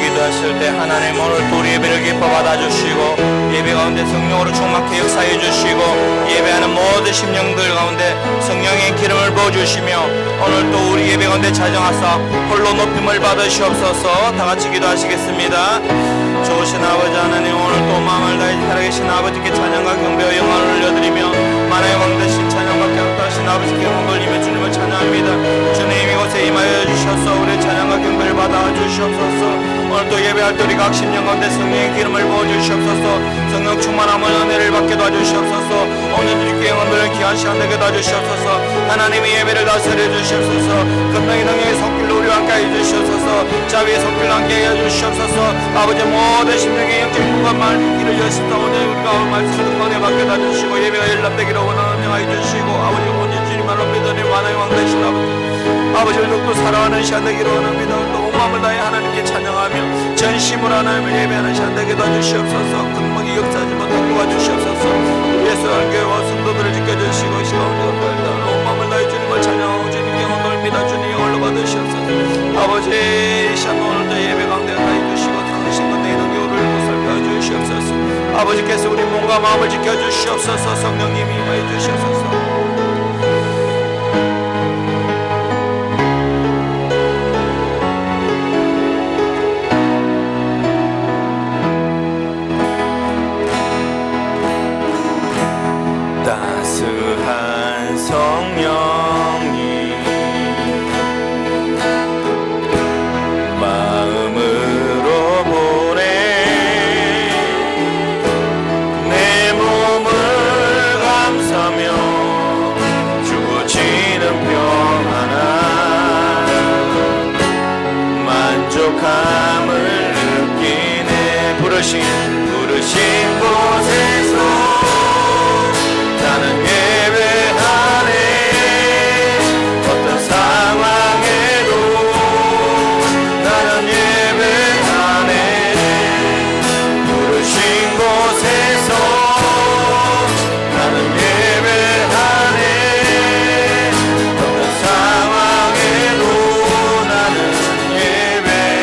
기도하실 때 하나님 오늘 또 우리 예배를 기뻐 받아주시고 예배 가운데 성령으로 충만케 역사해 주시고 예배하는 모든 심령들 가운데 성령의 기름을 부어주시며 오늘 또 우리 예배 가운데 찾아와서 홀로 높임을 받으시옵소서. 다같이 기도하시겠습니다. 좋으신 아버지 하나님, 오늘 또 마음을 다해 살아계신 아버지께 찬양과 경배와 영광을 올려드리며 만화의 왕 대신 찬양과 격도하신 아버지께 영광 돌리며 주님을 찬양합니다. 주님 이곳에 임하여 주셔서 우리의 찬양과 경배를 받아 주시옵소서. 오늘 또 예배할 때 우리 각 심령 가운데 성령의 기름을 부어 주시옵소서. 성령 충만함을 은혜를 받게 도와주시옵소서. 오늘 주께 영광을 귀한 시간 되게 도와주시옵소서. 하나님의 예배를 다스려 주시옵소서. 금방의 능력의 손길로 우리와 함께 해주시옵소서. 자비의 손길로 함께 해주시옵소서. 아버지 모든 심령의 영적인 꿈과 마음의 길을 여십니다. 오늘 우리가 말씀을 듣고 은혜 받게 도와주시고 예배가 연락되기를 원하는 명하여 주시고 아버지 오늘 주님만로 믿으니 만화의 왕 되신 아버지 더욱더 사랑하는 시간 되기를 원합니다. 또 온 마음을 다해 하나님께 찬양하며 전심으로 하나님을 예배하는 시간 되게 도와주시옵소서. 금방이 역사하지 못하게 도와주시옵소서. 예수 교회와 성도들을 지켜주시고 시간을 온 마음을 다해 주님을 찬양하고 주님께 영광 돌립니다. 주님 영광을 받으시옵소서. 아버지 이 시간 오늘도 예배 가운데 하여 주시고 당신 가운데 있는 교회를 살펴 주시옵소서. 아버지께서 우리 몸과 마음을 지켜주시옵소서. 성령님이 임하여 주시옵소서. 따스한 성령이 마음으로 보내 내 몸을 감싸며 주어지는 평안한 만족함을 느끼네. 부르신 곳에서 나는 예배하네. 어떤 상황에도 나는 예배하네. 부르신 곳에서 나는 예배하네. 어떤 상황에도 나는 예배하네.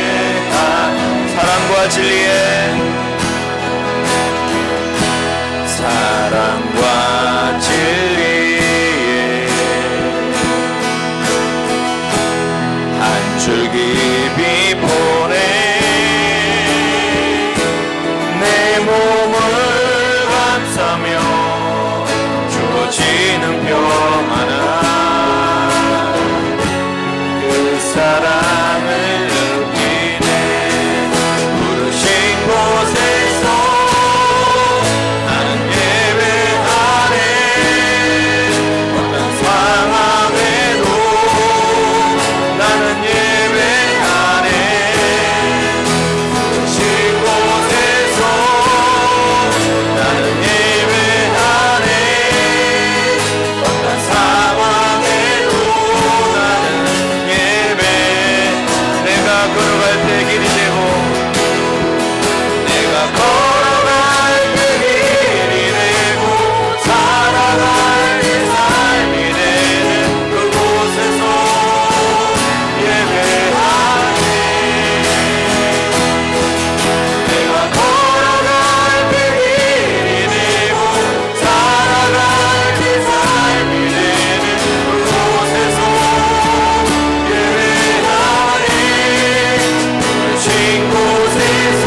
사랑과 진리의 한 줄기 보내 내 몸을 감싸며 주어지는 평안한 그 사랑을 느끼네. 부르신 곳에서 나는 예배하네. 어떤 상황에도 나는 예배하네. 부르신 곳에서 나는 예배하네. 어떤 상황에도 나는 예배. 내가 걸어갈 때 길이 되고 내가 걸어갈 때 길이 되고 살아갈 때 삶이 되는 그곳에서 예배하네. 내가 걸어갈 때 길이 되고 살아갈 때 삶이 되는 그곳에서 예배하네. 부르신 곳에서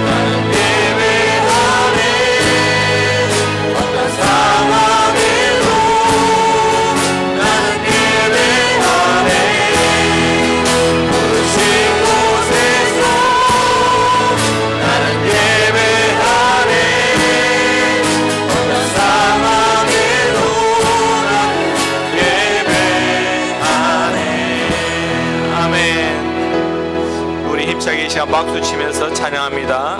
나는 예배하네. 어떤 상황에도 나는 예배하네. 부르신 곳에서 나는 예배하네. 어떤 상황에도 나는 예배하네. 아멘. 우리 힘차게 이 시간 박수 치면서 찬양합니다.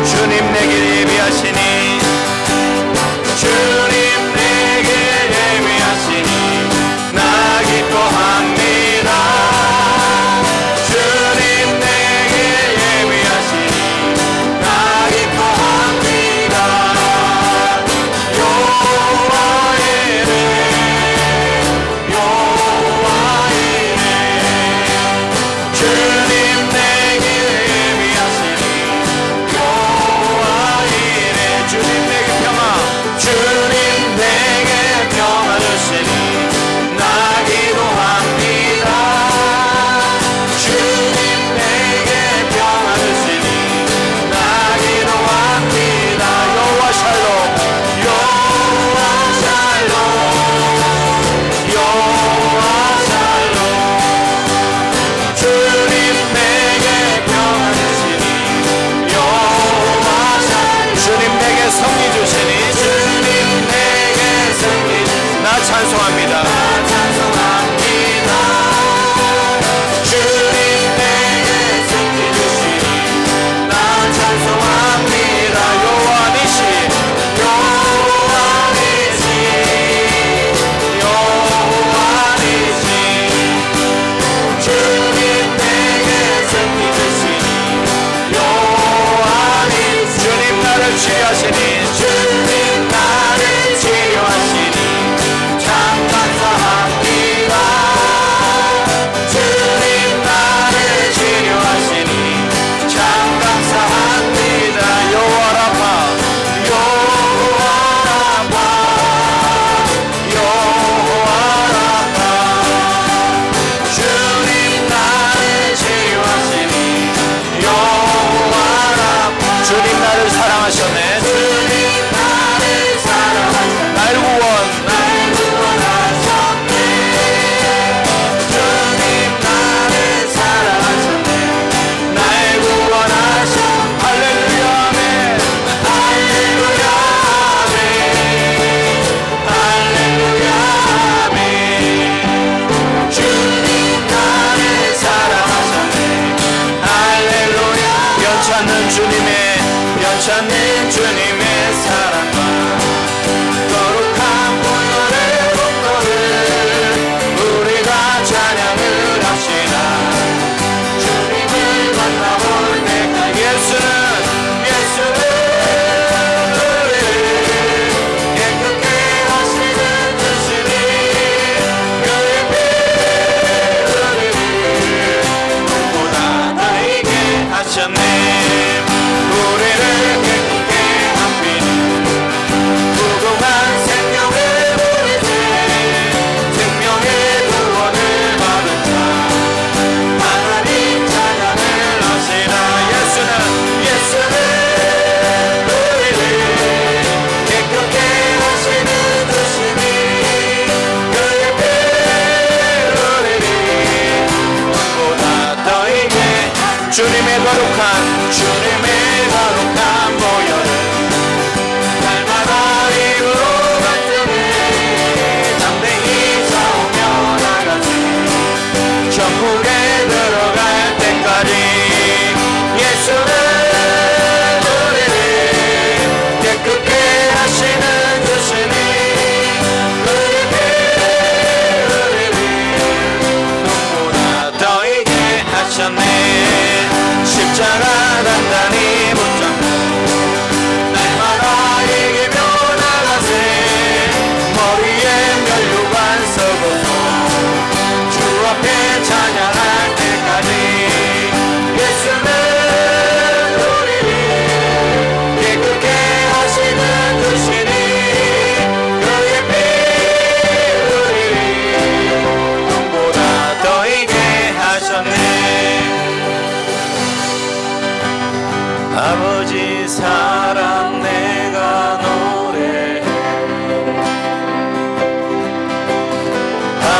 주님 내게 예비하시니 주님 내게 예비하시니 나 기뻐합니다. 주님 내게 예비하시니 나 기뻐합니다.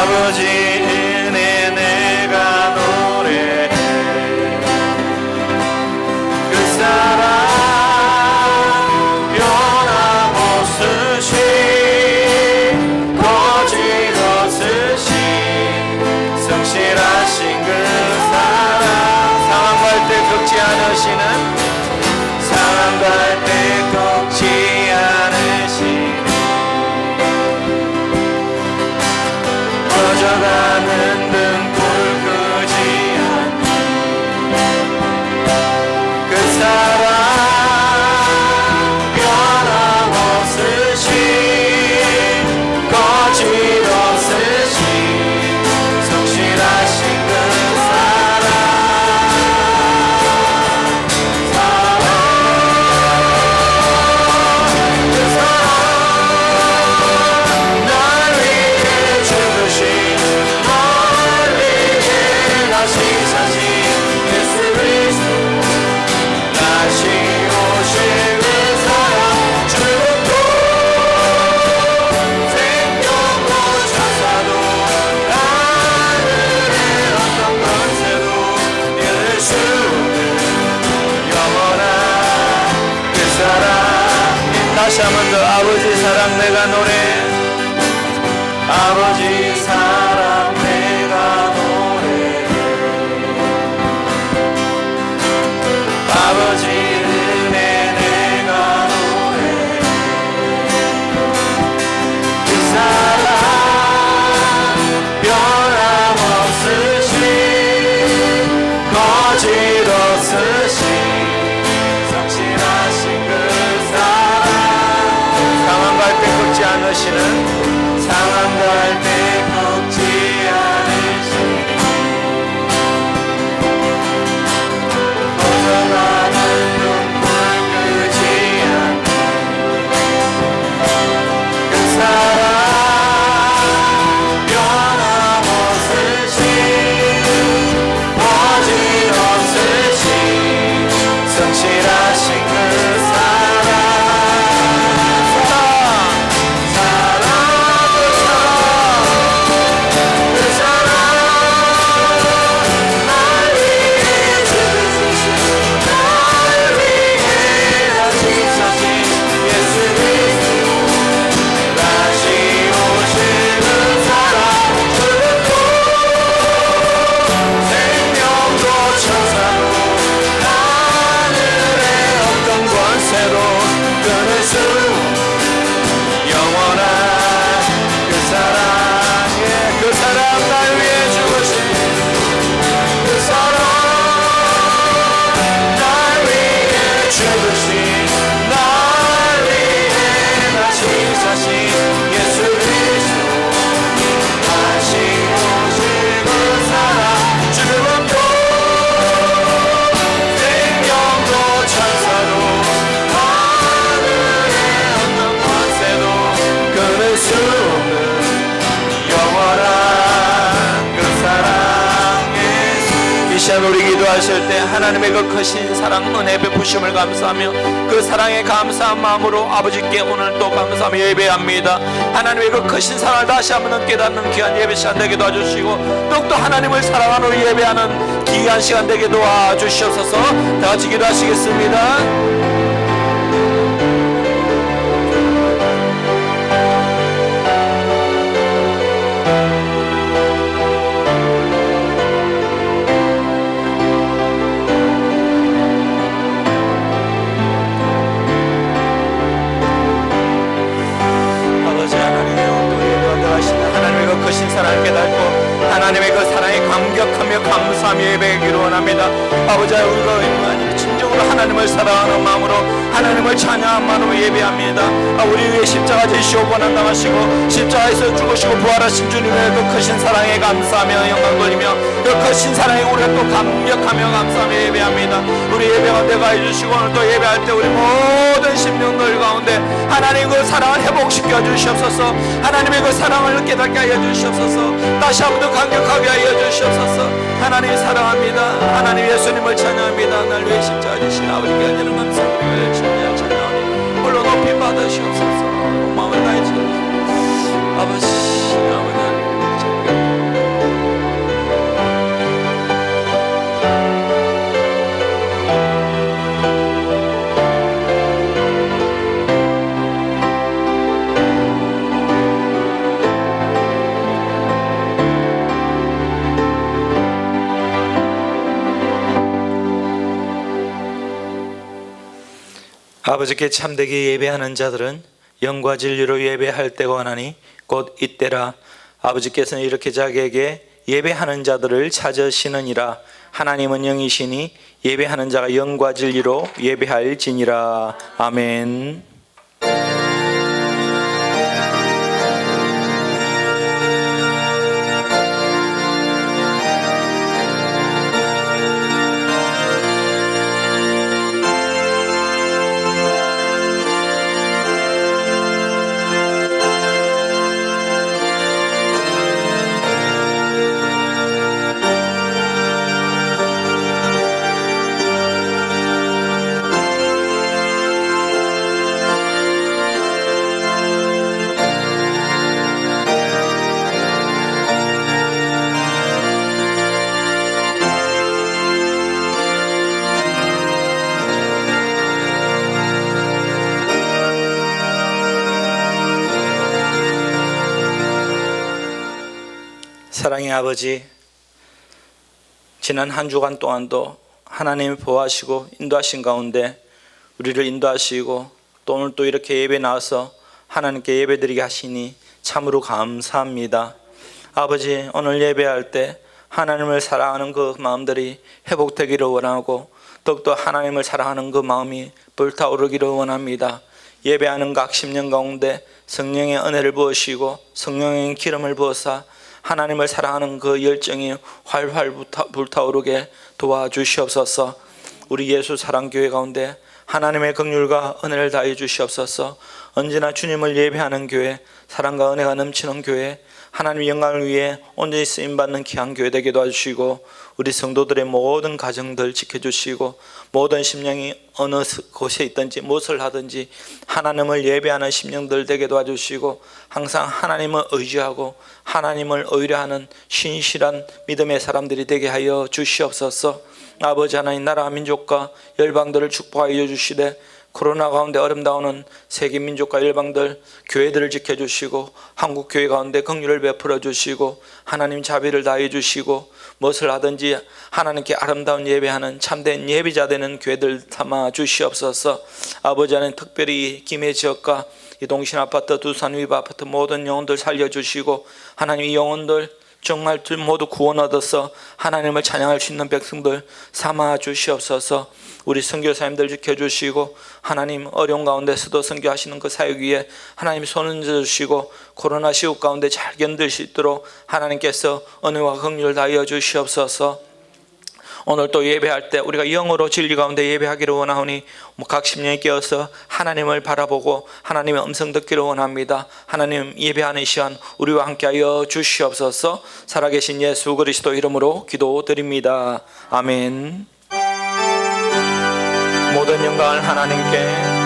아버지 은혜 내가 노래해 그 사랑 변함없으신 거짓 없으신 성실하신 그 사랑 상황 갈 때 긁지 않으시는 상황 갈 때 긁지 않으시는 꺼져가는 등불 끄지 않는 그 사랑 변함없으신 거짓 없으신 성실하신 그 사랑 그 사랑 날 위해 죽으신 날 위해 다시 사신 예수 그리스도 다시 오실 그 사랑 죽음도 생명도 천사도 하늘의 어떤 권세도 이길 수 없는 영원한 그 사랑 다시 한 번 더 아버지 사랑 내가 노래 아버지 사랑 내가 노래 아버지 은혜 내가 노래 그 사랑 변함없으신 거짓 없으신 성실하신 그 사랑 상황 갈 때 긁지 않으시는 상황 갈 때 긁지 않으시는 꺼져가는 눈물 끄지 않는 그 사랑 변함없으신 거짓 없으신 성실하신 그 사랑 그 사랑 날 위해 죽으신 날 위해 다시 사신 예수 그리스도 다시 오실 그 사랑 죽음도 생명도 천사도 하늘의 어떤 권세도 끊을 수 없는 영원한 그 사랑의 그 사랑 날 위해 죽으신 그 사랑 날 위해 죽으신 날 위해 다시 사신 예수 그리스도 다시 오실 그 사랑 죽음도 생명도 천사도 하늘의 어떤 권세도 끊을 수 없는 영원한 그 사랑 예수 이 시간 우리 기도하실 때 하나님의 그 크신 사랑 은혜 베푸심을 감사하며 그 사랑에 감사한 마음으로 아버지께 오늘 또 감사하며 예배합니다. 하나님의 그 크신 사랑을 다시 한번 깨닫는 귀한 예배 시간 되게 도와주시고 더욱더 하나님을 사랑하는 우리 예배하는 귀한 시간 되게 도와주시옵소서. 다 같이 기도하시겠습니다. 아버지 하나님의 온도에 건강하신 하나님의 그 크신 사랑을 깨닫고 하나님의 그 사랑에 감격하며 감사하며 예배하기를 원합니다. 아버지 우리가 하나님 진정으로 하나님을 사랑하는 마음으로 하나님을 찬양하는 마음으로 예배합니다. 우리 위에 십자가 지시고 고난당하시고 십자가에서 죽으시고 부활하신 주님의 그 크신 사랑에 감사하며 영광 돌리며 그 크신 사랑에 우리가 또 감격하며 감사하며 예배합니다. 우리 예배 가운데 가해주시고 오늘 또 예배할 때 우리 모든 심령들 가운데 하나님 그 사랑을 회복시켜 주시옵소서. 하나님의 그 사랑을 깨닫게 하여 주시옵소서. 다시 한 번 더 감격하게 하여 주시옵소서. 하나님 사랑합니다. 하나님 예수님을 찬양합니다. 날 위해 십자가 지신 아버지께 하는 감사드리며 열심히 찬양하니 홀로 높이 받으시옵소서. 마음을 다해 주옵소서. 아버지 하나님 아버지께 참되게 예배하는 자들은 영과 진리로 예배할 때가 오나니 곧 이때라. 아버지께서는 이렇게 자기에게 예배하는 자들을 찾으시느니라. 하나님은 영이시니 예배하는 자가 영과 진리로 예배할지니라. 아멘. 사랑의 아버지, 지난 한 주간 동안도 하나님이 보호하시고 인도하신 가운데 우리를 인도하시고 또 오늘 또 이렇게 예배 나와서 하나님께 예배드리게 하시니 참으로 감사합니다. 아버지, 오늘 예배할 때 하나님을 사랑하는 그 마음들이 회복되기를 원하고 더욱더 하나님을 사랑하는 그 마음이 불타오르기를 원합니다. 예배하는 각 10년 가운데 성령의 은혜를 부으시고 성령의 기름을 부어서 하나님을 사랑하는 그 열정이 활활 불타오르게 도와주시옵소서. 우리 예수 사랑교회 가운데 하나님의 긍휼과 은혜를 다해 주시옵소서. 언제나 주님을 예배하는 교회, 사랑과 은혜가 넘치는 교회, 하나님의 영광을 위해 온전히 쓰임받는 귀한 교회 되게 도와주시고 우리 성도들의 모든 가정들 지켜주시고 모든 심령이 어느 곳에 있든지 무엇을 하든지 하나님을 예배하는 심령들 되게 도와주시고 항상 하나님을 의지하고 하나님을 의뢰하는 신실한 믿음의 사람들이 되게 하여 주시옵소서. 아버지 하나님, 나라 민족과 열방들을 축복하여 주시되 코로나 가운데 어려움당하는 세계 민족과 열방들, 교회들을 지켜주시고 한국 교회 가운데 긍휼을 베풀어 주시고 하나님 자비를 다해 주시고 무엇을 하든지 하나님께 아름다운 예배하는 참된 예배자 되는 교회들 삼아 주시옵소서. 아버지 하나님, 특별히 김해 지역과 이 동신 아파트, 두산 위브 아파트 모든 영혼들 살려주시고 하나님 이 영혼들 정말 모두 구원 얻어서 하나님을 찬양할 수 있는 백성들 삼아 주시옵소서. 우리 선교사님들 지켜주시고 하나님 어려운 가운데서도 선교하시는 그 사역 위에 하나님 손을 주시고 코로나 시국 가운데 잘 견딜 수 있도록 하나님께서 은혜와 긍휼을 다하여 주시옵소서. 오늘 또 예배할 때 우리가 영으로 진리 가운데 예배하기를 원하오니 각 심령에 깨어서 하나님을 바라보고 하나님의 음성 듣기를 원합니다. 하나님, 예배하는 시간 우리와 함께하여 주시옵소서. 살아계신 예수 그리스도 이름으로 기도드립니다. 아멘. 모든 영광을 하나님께.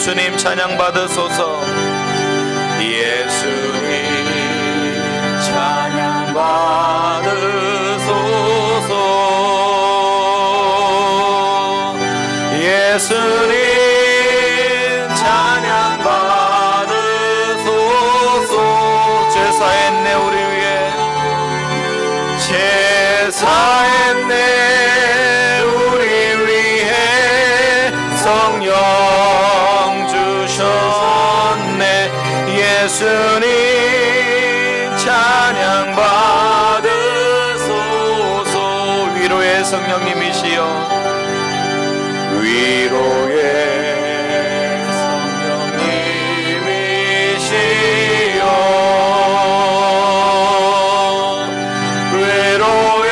예수님 찬양 받으소서. 예수님 찬양 받으소서. 예수님 찬양 받으소서. 제사했네 우리 위에 제사했네 우리 위해 성령 예수님 찬양 받으소서. 위로의 성령님이시여 위로의 성령님이시여 위로의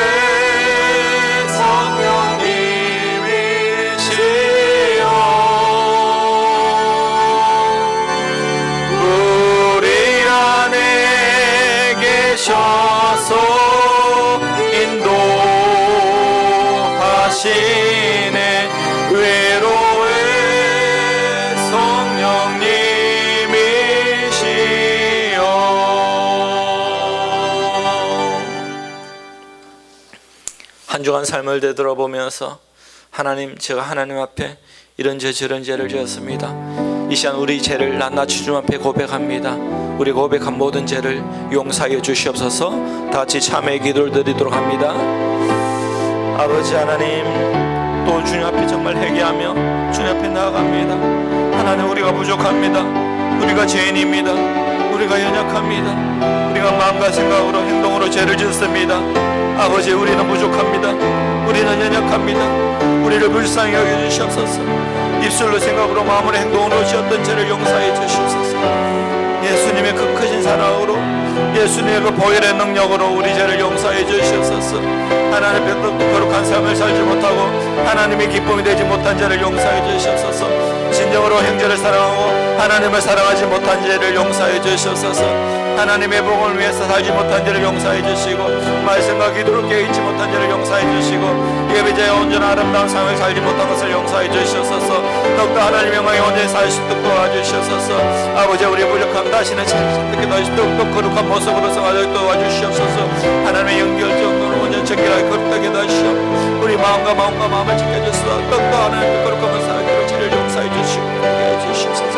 성령님이시여 오셔서 인도하시네 외로의 성령님이시여. 한 주간 삶을 되돌아보면서 하나님, 제가 하나님 앞에 이런 죄 저런 죄를 지었습니다. 이 시간 우리 죄를 낱낱이 주님 앞에 고백합니다. 우리 고백한 모든 죄를 용서하여 주시옵소서. 다 같이 참회의 기도를 드리도록 합니다. 아버지 하나님, 또 주님 앞에 정말 회개하며 주님 앞에 나아갑니다. 하나님, 우리가 부족합니다. 우리가 죄인입니다. 우리가 연약합니다. 우리가 마음과 생각으로 행동으로 죄를 짓습니다. 아버지, 우리는 부족합니다. 우리는 연약합니다. 우리를 불쌍히 여겨주시옵소서. 입술로 생각으로 마음으로 행동으로 지었던 죄를 용서해 주시옵소서. 예수님의 그 크신 사랑으로, 예수님의 그 보혈의 능력으로 우리 죄를 용서해 주시옵소서. 하나님의 거룩한 삶을 살지 못하고 하나님의 기쁨이 되지 못한 죄를 용서해 주시옵소서. 진정으로 형제를 사랑하고 하나님을 사랑하지 못한 죄를 용서해 주시옵소서. 하나님의 복음을 위해서 살지 못한 죄를 용서해 주시고, 말씀과 기도를 깨닫지 못한 죄를 용서해 주시고, 예배자의 온전한 아름다운 삶을 살지 못한 것을 용서해 주시옵소서. 더욱더 하나님의 영광에 온전히 살 수 있도록 도와주시옵소서. 아버지, 우리의 부족함 다시는 찾게 다시 더욱더 거룩한 모습으로 성하도록 도와주시옵소서. 하나님의 연결 정도로 온전히 정결하게 거룩하게 하시오. 우리 마음과 마음을 지켜주시옵소서. 더욱더 하나님의 거룩한 살기로 죄를 용서해 주시고 해 주시옵소서.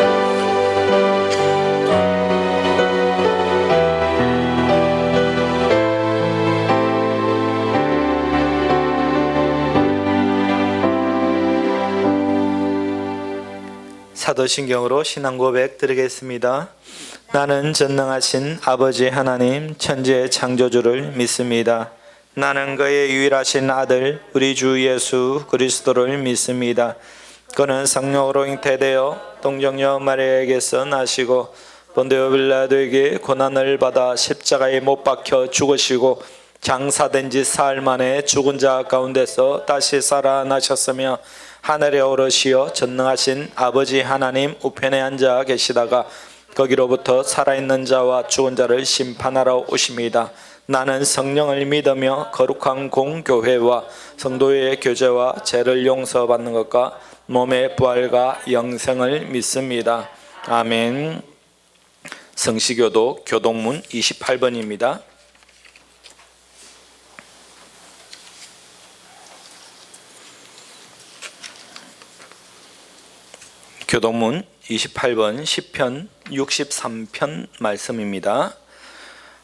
사도신경으로 신앙 고백 드리겠습니다. 나는 전능하신 아버지 하나님 천지의 창조주를 믿습니다. 나는 그의 유일하신 아들 우리 주 예수 그리스도를 믿습니다. 그는 성령으로 잉태되어 동정녀 마리아에게서 나시고 본디오 빌라도에게 고난을 받아 십자가에 못 박혀 죽으시고 장사된 지 사흘 만에 죽은 자 가운데서 다시 살아나셨으며 하늘에 오르시어 전능하신 아버지 하나님 우편에 앉아 계시다가 거기로부터 살아있는 자와 죽은 자를 심판하러 오십니다. 나는 성령을 믿으며 거룩한 공교회와 성도의 교제와 죄를 용서받는 것과 몸의 부활과 영생을 믿습니다. 아멘. 성시교도 교동문 28번입니다. 교동문 28번 시편 63편 말씀입니다.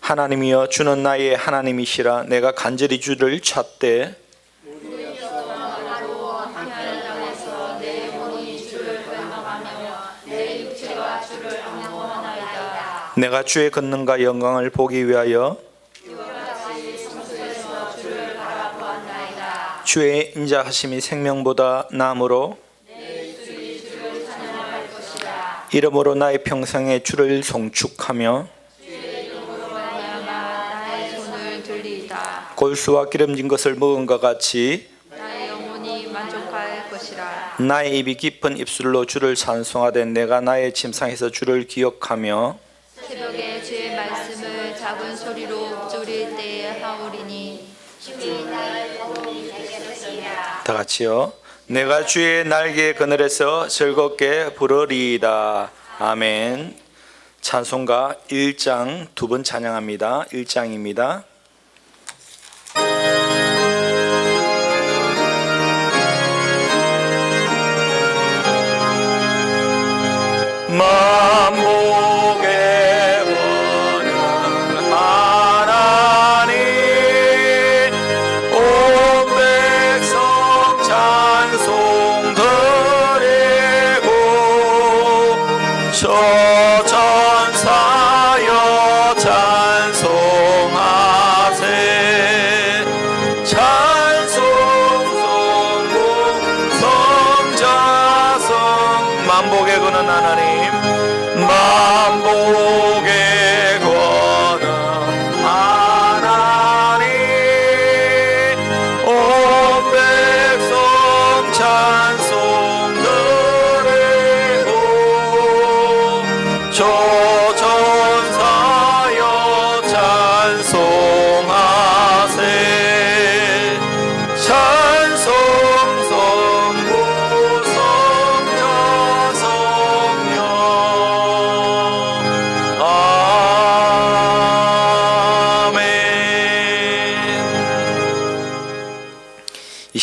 하나님이여 주는 나의 하나님이시라. 내가 간절히 주를 찾되 내가 주의 권능과 영광을 보기 위하여 주의 인자하심이 생명보다 나으므로 이름으로 나의 평생에 주를 송축하며 골수와 기름진 것을 먹은 것 같이 나의 영혼이 만족할 것이라. 나의 입이 깊은 입술로 주를 찬송하되 내가 나의 침상에서 주를 기억하며 새벽에 주의 말씀을 작은 소리로 읊조릴 때에 하오리니 주의 나를 도움이 되겠으리라. 다 같이요. 내가 주의 날개 그늘에서 즐겁게 부르리이다. 아멘. 찬송가 1장 두 번 찬양합니다. 1장입니다. 만복의 원은 하나님 온 백성 찬송 드리고 저 천사여 찬송하세 찬송 성공 성자성 만복의 권은 하나님 만복의 권은 하나님 온 백성 찬송 드리고 저 천사여 찬송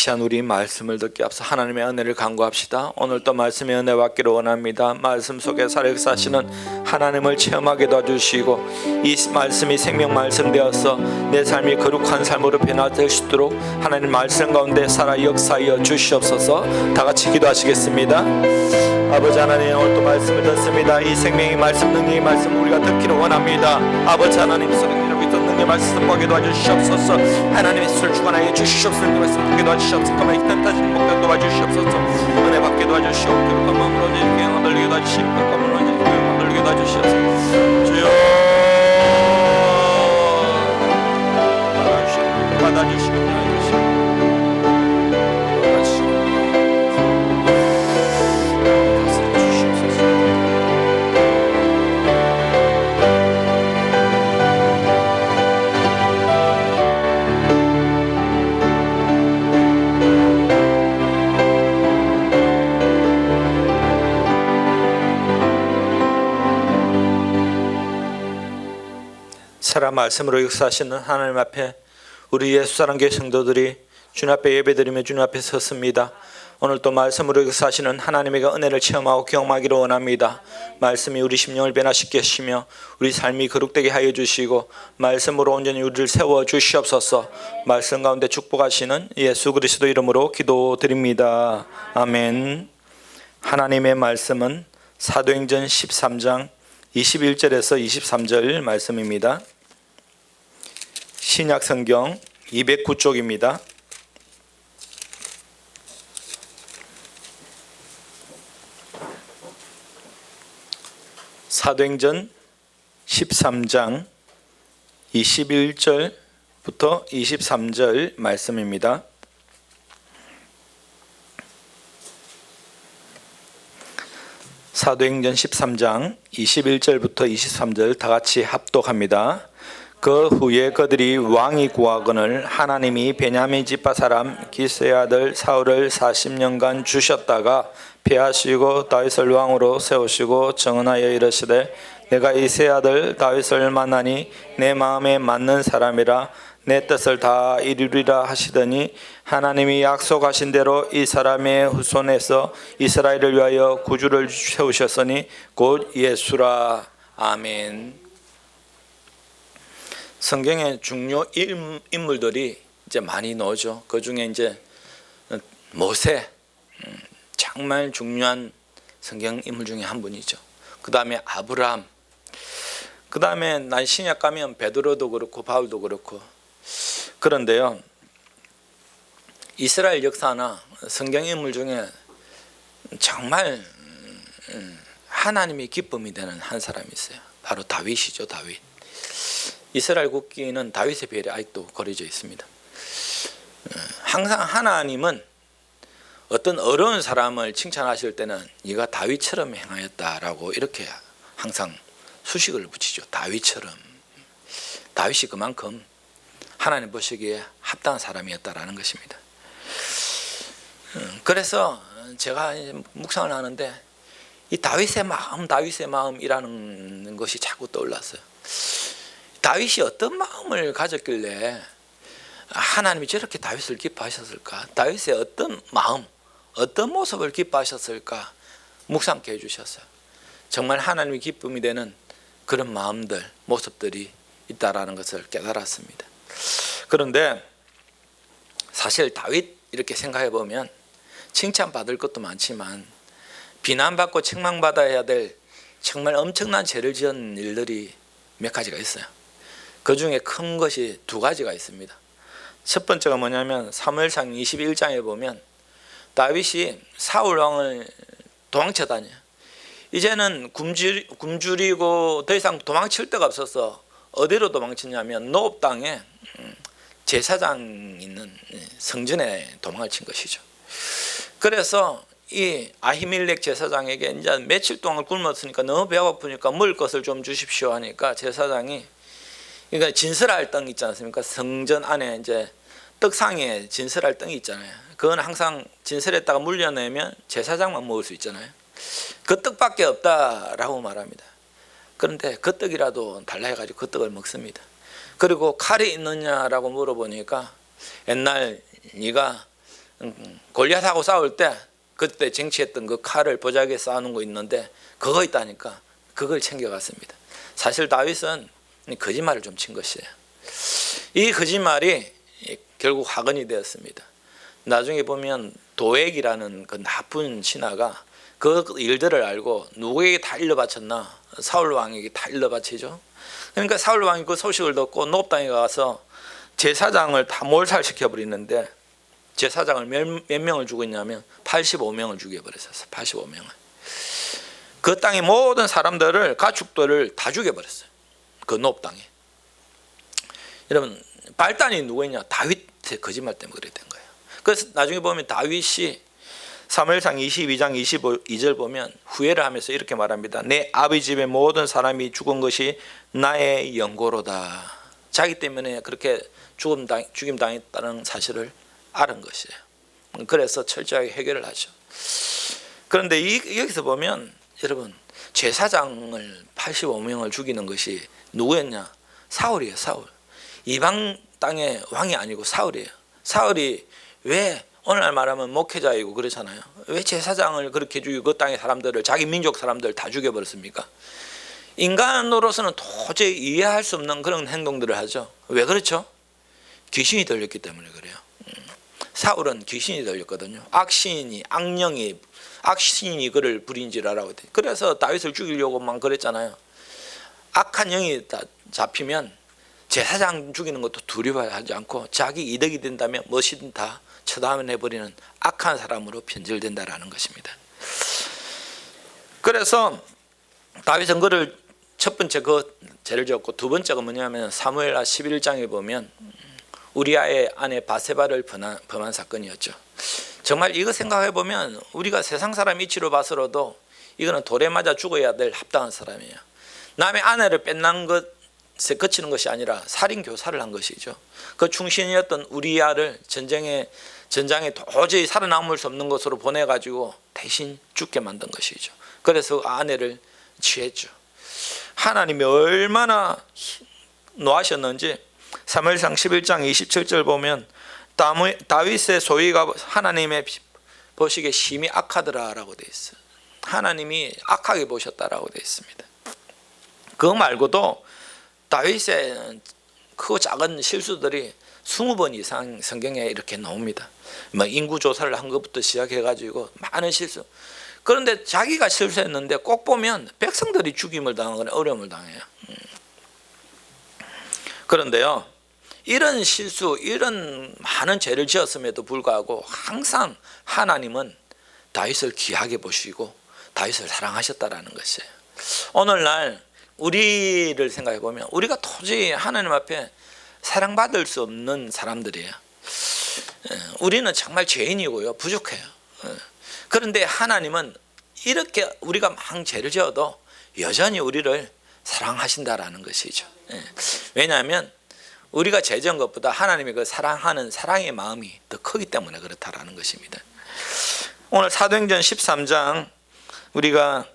시간 우리 말씀을 듣기 앞서 하나님의 은혜를 간구합시다. 오늘 또 말씀의 은혜 받기를 원합니다. 말씀 속에 살아 역사하시는 하나님을 체험하게 도와주시고 이 말씀이 생명 말씀 되어서 내 삶이 거룩한 삶으로 변화될 수 있도록 하나님 말씀 가운데 살아 역사하여 주시옵소서. 다 같이 기도하시겠습니다. 아버지 하나님, 오늘 또 말씀을 듣습니다. 이 생명의 말씀, 능력의 말씀 우리가 듣기를 원합니다. 아버지 하나님, 성령으로 있던 능력의 말씀 보게 도와주시옵소서. 하나님의 수를 주관하여 주시옵소서. 능력의 말씀 보게 도와주시옵소서. 가만히 뜻하신 목표 도와주시옵소서. 은혜 받게 도와주시옵소서. 그릇한 마음으로 이렇게 흔들리게 도와주시옵소서. 그릇한 마음으로 이렇게 흔들리게 도와주시옵소서. 주여 받아주시옵소서. 살아 말씀으로 역사하시는 하나님 앞에 우리 예수사랑교회 성도들이 주님 앞에 예배드리며 주님 앞에 섰습니다. 오늘 또 말씀으로 역사하시는 하나님의 은혜를 체험하고 경험하기를 원합니다. 말씀이 우리 심령을 변화시켜 주시며 우리 삶이 거룩되게 하여 주시고 말씀으로 온전히 우리를 세워 주시옵소서. 말씀 가운데 축복하시는 예수 그리스도 이름으로 기도드립니다. 아멘. 하나님의 말씀은 사도행전 13장 21절에서 23절 말씀입니다. 신약 성경 209쪽입니다. 사도행전 13장 21절부터 23절 말씀입니다. 사도행전 13장 21절부터 23절 다 같이 합독합니다. 그 후에 그들이 왕이 구하거늘 하나님이 베냐민 지파 사람 기스의 아들 사울을 40년간 주셨다가 폐하시고 다윗을 왕으로 세우시고 정언하여 이르시되 내가 이 세 아들 다윗을 만나니 내 마음에 맞는 사람이라 내 뜻을 다 이루리라 하시더니 하나님이 약속하신 대로 이 사람의 후손에서 이스라엘을 위하여 구주를 세우셨으니 곧 예수라. 아멘. 성경에 중요 인물들이 이제 많이 나오죠. 그 중에 이제 모세, 정말 중요한 성경 인물 중에 한 분이죠. 그 다음에 아브라함, 그 다음에 난 신약 가면 베드로도 그렇고 바울도 그렇고. 그런데요, 이스라엘 역사나 성경 인물 중에 정말 하나님이 기쁨이 되는 한 사람이 있어요. 바로 다윗이죠. 다윗. 이스라엘 국기는 다윗의 별이 아직도 거려져 있습니다. 항상 하나님은 어떤 어려운 사람을 칭찬하실 때는 네가 다윗처럼 행하였다라고 이렇게 항상 수식을 붙이죠. 다윗처럼. 다윗이 그만큼 하나님 보시기에 합당한 사람이었다라는 것입니다. 그래서 제가 묵상을 하는데 이 다윗의 마음이라는 것이 자꾸 떠올랐어요. 다윗이 어떤 마음을 가졌길래 하나님이 저렇게 다윗을 기뻐하셨을까? 다윗의 어떤 마음, 어떤 모습을 기뻐하셨을까? 묵상케 해주셨어요. 정말 하나님이 기쁨이 되는 그런 마음들, 모습들이 있다라는 것을 깨달았습니다. 그런데 사실 다윗 이렇게 생각해 보면 칭찬받을 것도 많지만 비난받고 책망받아야 될 정말 엄청난 죄를 지은 일들이 몇 가지가 있어요. 그 중에 큰 것이 두 가지가 있습니다. 첫 번째가 뭐냐면 사무엘상 21장에 보면 다윗이 사울 왕을 도망쳐 다녀요. 이제는 굶주리고 더 이상 도망칠 데가 없어서 어디로 도망쳤냐면 노업 땅에 제사장 있는 성전에 도망을 친 것이죠. 그래서 이 아히멜렉 제사장에게 이제 며칠 동안 굶었으니까 너무 배가 고프니까 먹을 것을 좀 주십시오 하니까 제사장이, 그러니까 진설할 떡 있지 않습니까? 성전 안에 이제 떡상에 진설할 떡이 있잖아요. 그건 항상 진설했다가 물려내면 제사장만 먹을 수 있잖아요. 그 떡밖에 없다라고 말합니다. 그런데 그 떡이라도 달라 해가지고 그 떡을 먹습니다. 그리고 칼이 있느냐라고 물어보니까 옛날 네가 골리앗하고 싸울 때 그때 쟁취했던 그 칼을 보자기에 쌓아놓은 거 있는데 그거 있다니까 그걸 챙겨갔습니다. 사실 다윗은 거짓말을 좀 친 것이에요. 이 거짓말이 결국 화근이 되었습니다. 나중에 보면 도액이라는 그 나쁜 신하가 그 일들을 알고 누구에게 다 일러바쳤나? 사울 왕에게 다 일러바치죠. 그러니까 사울 왕이 그 소식을 듣고 노업 땅에 가서 제사장을 다 몰살시켜 버리는데 제사장을 몇 명을 죽였냐면 85명을 죽여버렸어요. 85명을. 그 땅의 모든 사람들을 가축들을 다 죽여버렸어요. 그 노업 땅에. 여러분 발단이 누구였냐? 다윗의 거짓말 때문에 그렇게 된 거예요. 그래서 나중에 보면 다윗이 사무엘상 22장 22절 보면 후회를 하면서 이렇게 말합니다. 내 아버지 집의 모든 사람이 죽은 것이 나의 연고로다. 자기 때문에 그렇게 죽임 당했다는 사실을 알은 것이에요. 그래서 철저하게 해결을 하죠. 그런데 여기서 보면 여러분 제사장을 85명을 죽이는 것이 누구였냐? 사울이에요. 사울. 이방 땅의 왕이 아니고 사울이에요. 사울이 왜 오늘날 말하면 목회자이고 그렇잖아요. 왜 제사장을 그렇게 죽이고 그 땅의 사람들을 자기 민족 사람들 다 죽여버렸습니까? 인간으로서는 도저히 이해할 수 없는 그런 행동들을 하죠. 왜 그렇죠? 귀신이 들렸기 때문에 그래요. 사울은 귀신이 들렸거든요. 악신이 악령이 악신이 그를 부린지라라고. 그래서 다윗을 죽이려고만 그랬잖아요. 악한 영이 다 잡히면 제사장 죽이는 것도 두려워하지 않고 자기 이득이 된다면 무엇이든 다 처단해버리는 악한 사람으로 변질된다라는 것입니다. 그래서 다윗은 그를 첫 번째 그 죄를 지었고 두 번째가 뭐냐면 사무엘하 11장에 보면 우리아의 아내 바세바를 범한 사건이었죠. 정말 이거 생각해 보면 우리가 세상 사람 이치로 봐서라도 이거는 돌에 맞아 죽어야 될 합당한 사람이에요. 남의 아내를 뺏는 것에 그치는 것이 아니라 살인 교사를 한 것이죠. 그 충신이었던 우리아를 전장에 도저히 살아남을 수 없는 것으로 보내가지고 대신 죽게 만든 것이죠. 그래서 아내를 취했죠. 하나님이 얼마나 노하셨는지 사무엘상 11장 27절 보면 다윗의 소위가 하나님의 보시기에 심히 악하더라라고 되어 있어요. 하나님이 악하게 보셨다라고 되어 있습니다. 그거 말고도 다윗의 크고 작은 실수들이 20번 이상 성경에 이렇게 나옵니다. 뭐 인구 조사를 한 것부터 시작해가지고 많은 실수. 그런데 자기가 실수했는데 꼭 보면 백성들이 죽임을 당하거나 어려움을 당해요. 그런데요, 이런 실수, 이런 많은 죄를 지었음에도 불구하고 항상 하나님은 다윗을 귀하게 보시고 다윗을 사랑하셨다라는 것이에요. 오늘날 우리를 생각해 보면 우리가 도저히 하나님 앞에 사랑받을 수 없는 사람들이에요. 우리는 정말 죄인이고요, 부족해요. 그런데 하나님은 이렇게 우리가 막 죄를 지어도 여전히 우리를 사랑하신다라는 것이죠. 왜냐하면 우리가 죄 지은 것보다 하나님의 그 사랑하는 사랑의 마음이 더 크기 때문에 그렇다라는 것입니다. 오늘 사도행전 13장 우리가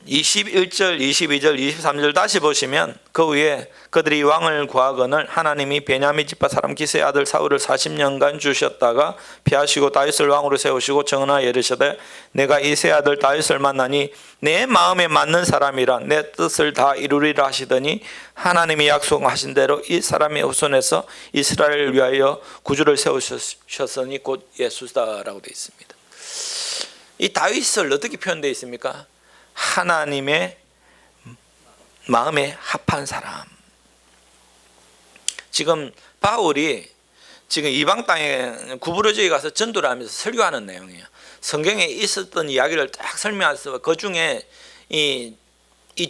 21절, 22절, 23절 다시 보시면 그 위에 그들이 왕을 구하거늘 하나님이 베냐민 지파 사람 기스의 아들 사울을 40년간 주셨다가 피하시고 다윗을 왕으로 세우시고 정하여 이르시되 내가 이 세 아들 다윗을 만나니 내 마음에 맞는 사람이라 내 뜻을 다 이루리라 하시더니 하나님이 약속하신 대로 이 사람의 후손에서 이스라엘을 위하여 구주를 세우셨으니 곧 예수다라고 되어 있습니다. 이 다윗을 어떻게 표현되어 있습니까? 하나님의 마음에 합한 사람. 지금 바울이 지금 이방 땅에 구부러지게 가서 전도를 하면서 설교하는 내용이에요. 성경에 있었던 이야기를 딱 설명해서 그 중에 이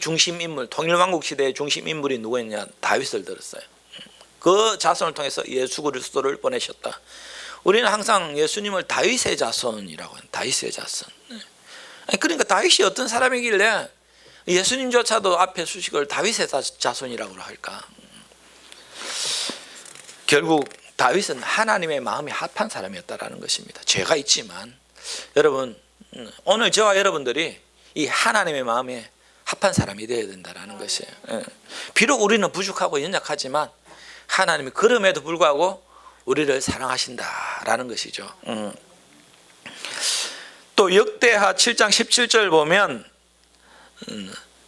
중심 인물, 통일왕국 시대의 중심 인물이 누구였냐? 다윗을 들었어요. 그 자손을 통해서 예수 그리스도를 보내셨다. 우리는 항상 예수님을 다윗의 자손이라고 해요. 다윗의 자손. 그러니까 다윗이 어떤 사람이길래 예수님조차도 앞에 수식을 다윗의 자손이라고 할까? 결국 다윗은 하나님의 마음이 합한 사람이었다라는 것입니다. 죄가 있지만 여러분 오늘 저와 여러분들이 이 하나님의 마음에 합한 사람이 되어야 된다라는 것이에요. 비록 우리는 부족하고 연약하지만 하나님이 그럼에도 불구하고 우리를 사랑하신다. 있다라는 것이죠. 또 역대하 7장 17절 보면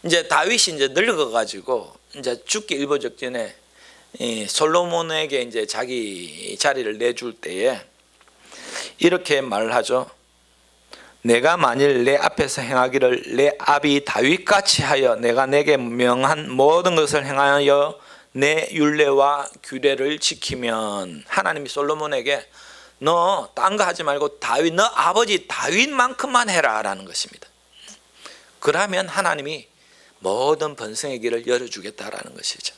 이제 다윗이 이제 늙어가지고 이제 죽기 일보 직전에 솔로몬에게 이제 자기 자리를 내줄 때에 이렇게 말을 하죠. 내가 만일 내 앞에서 행하기를 내 아비 다윗같이 하여 내가 내게 명한 모든 것을 행하여 내 율례와 규례를 지키면, 하나님이 솔로몬에게 너 딴 거 하지 말고 다윗, 너 아버지 다윗만큼만 해라 라는 것입니다. 그러면 하나님이 모든 번성의 길을 열어주겠다라는 것이죠.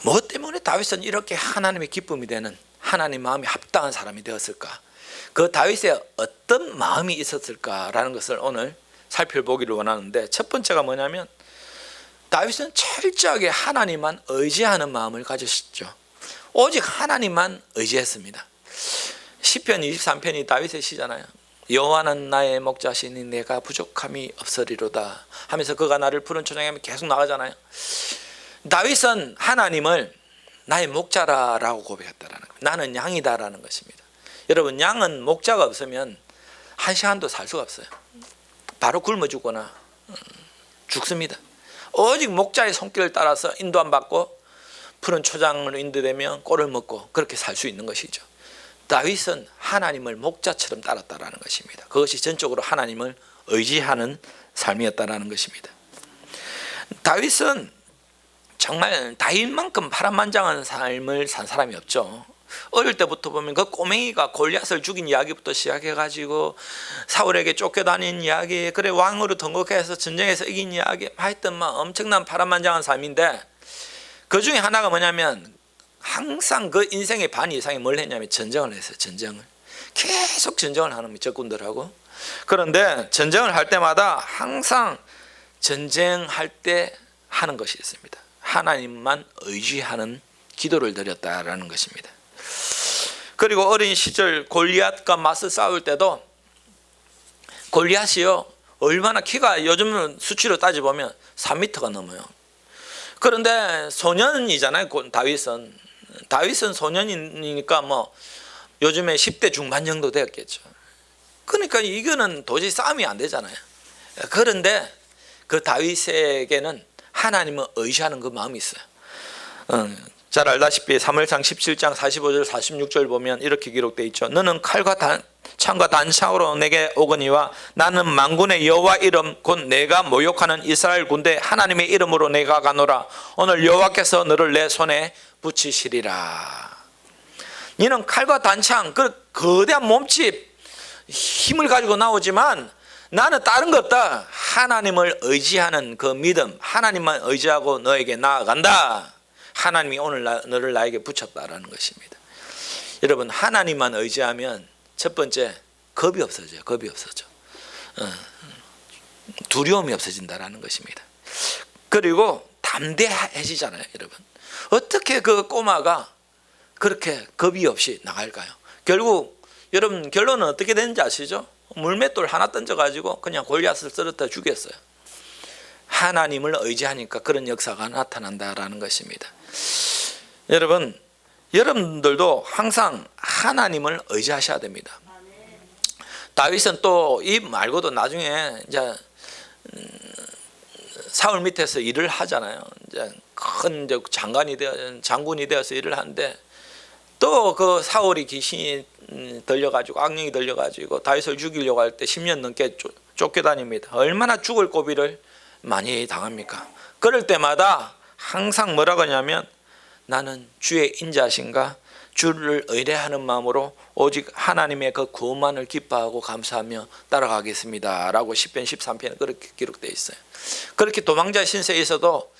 뭐 때문에 다윗은 이렇게 하나님의 기쁨이 되는, 하나님 마음이 합당한 사람이 되었을까? 그 다윗에 어떤 마음이 있었을까라는 것을 오늘 살펴보기를 원하는데, 첫 번째가 뭐냐면 다윗은 철저하게 하나님만 의지하는 마음을 가졌죠. 오직 하나님만 의지했습니다. 시편 23편이 다윗의 시잖아요. 여호와는 나의 목자시니 내가 부족함이 없으리로다 하면서 그가 나를 푸른 초장에 계속 나가잖아요. 다윗은 하나님을 나의 목자라고 고백했다라는 거예요. 나는 양이다라는 것입니다. 여러분, 양은 목자가 없으면 한 시간도 살 수가 없어요. 바로 굶어 죽거나 죽습니다. 오직 목자의 손길을 따라서 인도 안 받고 푸른 초장으로 인도되면 꼴을 먹고 그렇게 살 수 있는 것이죠. 다윗은 하나님을 목자처럼 따랐다라는 것입니다. 그것이 전적으로 하나님을 의지하는 삶이었다라는 것입니다. 다윗은 정말 다윗만큼 파란만장한 삶을 산 사람이 없죠. 어릴 때부터 보면 그 꼬맹이가 골리앗을 죽인 이야기부터 시작해가지고 사울에게 쫓겨다닌 이야기, 그래 왕으로 등극해서 전쟁에서 이긴 이야기, 하여튼 막 엄청난 파란만장한 삶인데, 그 중에 하나가 뭐냐면 항상 그 인생의 반 이상이 뭘 했냐면 전쟁을 했어요. 전쟁을 계속 전쟁을 하는 적군들하고. 그런데 전쟁을 할 때마다 항상 전쟁할 때 하는 것이 있습니다. 하나님만 의지하는 기도를 드렸다라는 것입니다. 그리고 어린 시절 골리앗과 맞서 싸울 때도 골리앗이요 얼마나 키가 요즘 수치로 따져보면 3m가 넘어요. 그런데 소년이잖아요. 다윗은 소년이니까 뭐 요즘에 10대 중반 정도 되었겠죠. 그러니까 이거는 도저히 싸움이 안 되잖아요. 그런데 그 다윗에게는 하나님을 의지하는 그 마음이 있어요. 잘 알다시피 사무엘상 17장 45절 46절 보면 이렇게 기록되어 있죠. 너는 칼과 창과 단창으로 내게 오거니와 나는 만군의 여호와 이름 곧 내가 모욕하는 이스라엘 군대 하나님의 이름으로 내가 가노라. 오늘 여호와께서 너를 내 손에 붙이시리라. 너는 칼과 단창, 그 거대한 몸집 힘을 가지고 나오지만 나는 다른 것 없다. 하나님을 의지하는 그 믿음, 하나님만 의지하고 너에게 나아간다. 하나님이 오늘 너를 나에게 붙였다라는 것입니다. 여러분, 하나님만 의지하면 첫 번째 겁이 없어져요. 겁이 없어져. 두려움이 없어진다라는 것입니다. 그리고 담대해지잖아요. 여러분, 어떻게 그 꼬마가 그렇게 겁이 없이 나갈까요? 결국 여러분 결론은 어떻게 되는지 아시죠? 물맷돌 하나 던져가지고 그냥 골리앗을 쓰러뜨려 죽였어요. 하나님을 의지하니까 그런 역사가 나타난다라는 것입니다. 여러분, 여러분들도 항상 하나님을 의지하셔야 됩니다. 다윗은 또 이 말고도 나중에 이제 사울 밑에서 일을 하잖아요. 이제 큰 장군이 되어서 일을 하는데 또 그 사울이 귀신이 들려가지고 악령이 들려가지고 다윗을 죽이려고 할 때 10년 넘게 쫓겨다닙니다. 얼마나 죽을 고비를 많이 당합니까? 그럴 때마다 항상 뭐라고 하냐면 나는 주의 인자신가 주를 의뢰하는 마음으로 오직 하나님의 그 구원만을 기뻐하고 감사하며 따라가겠습니다 라고 시편 13편에 그렇게 기록되어 있어요. 그렇게 도망자 신세에서도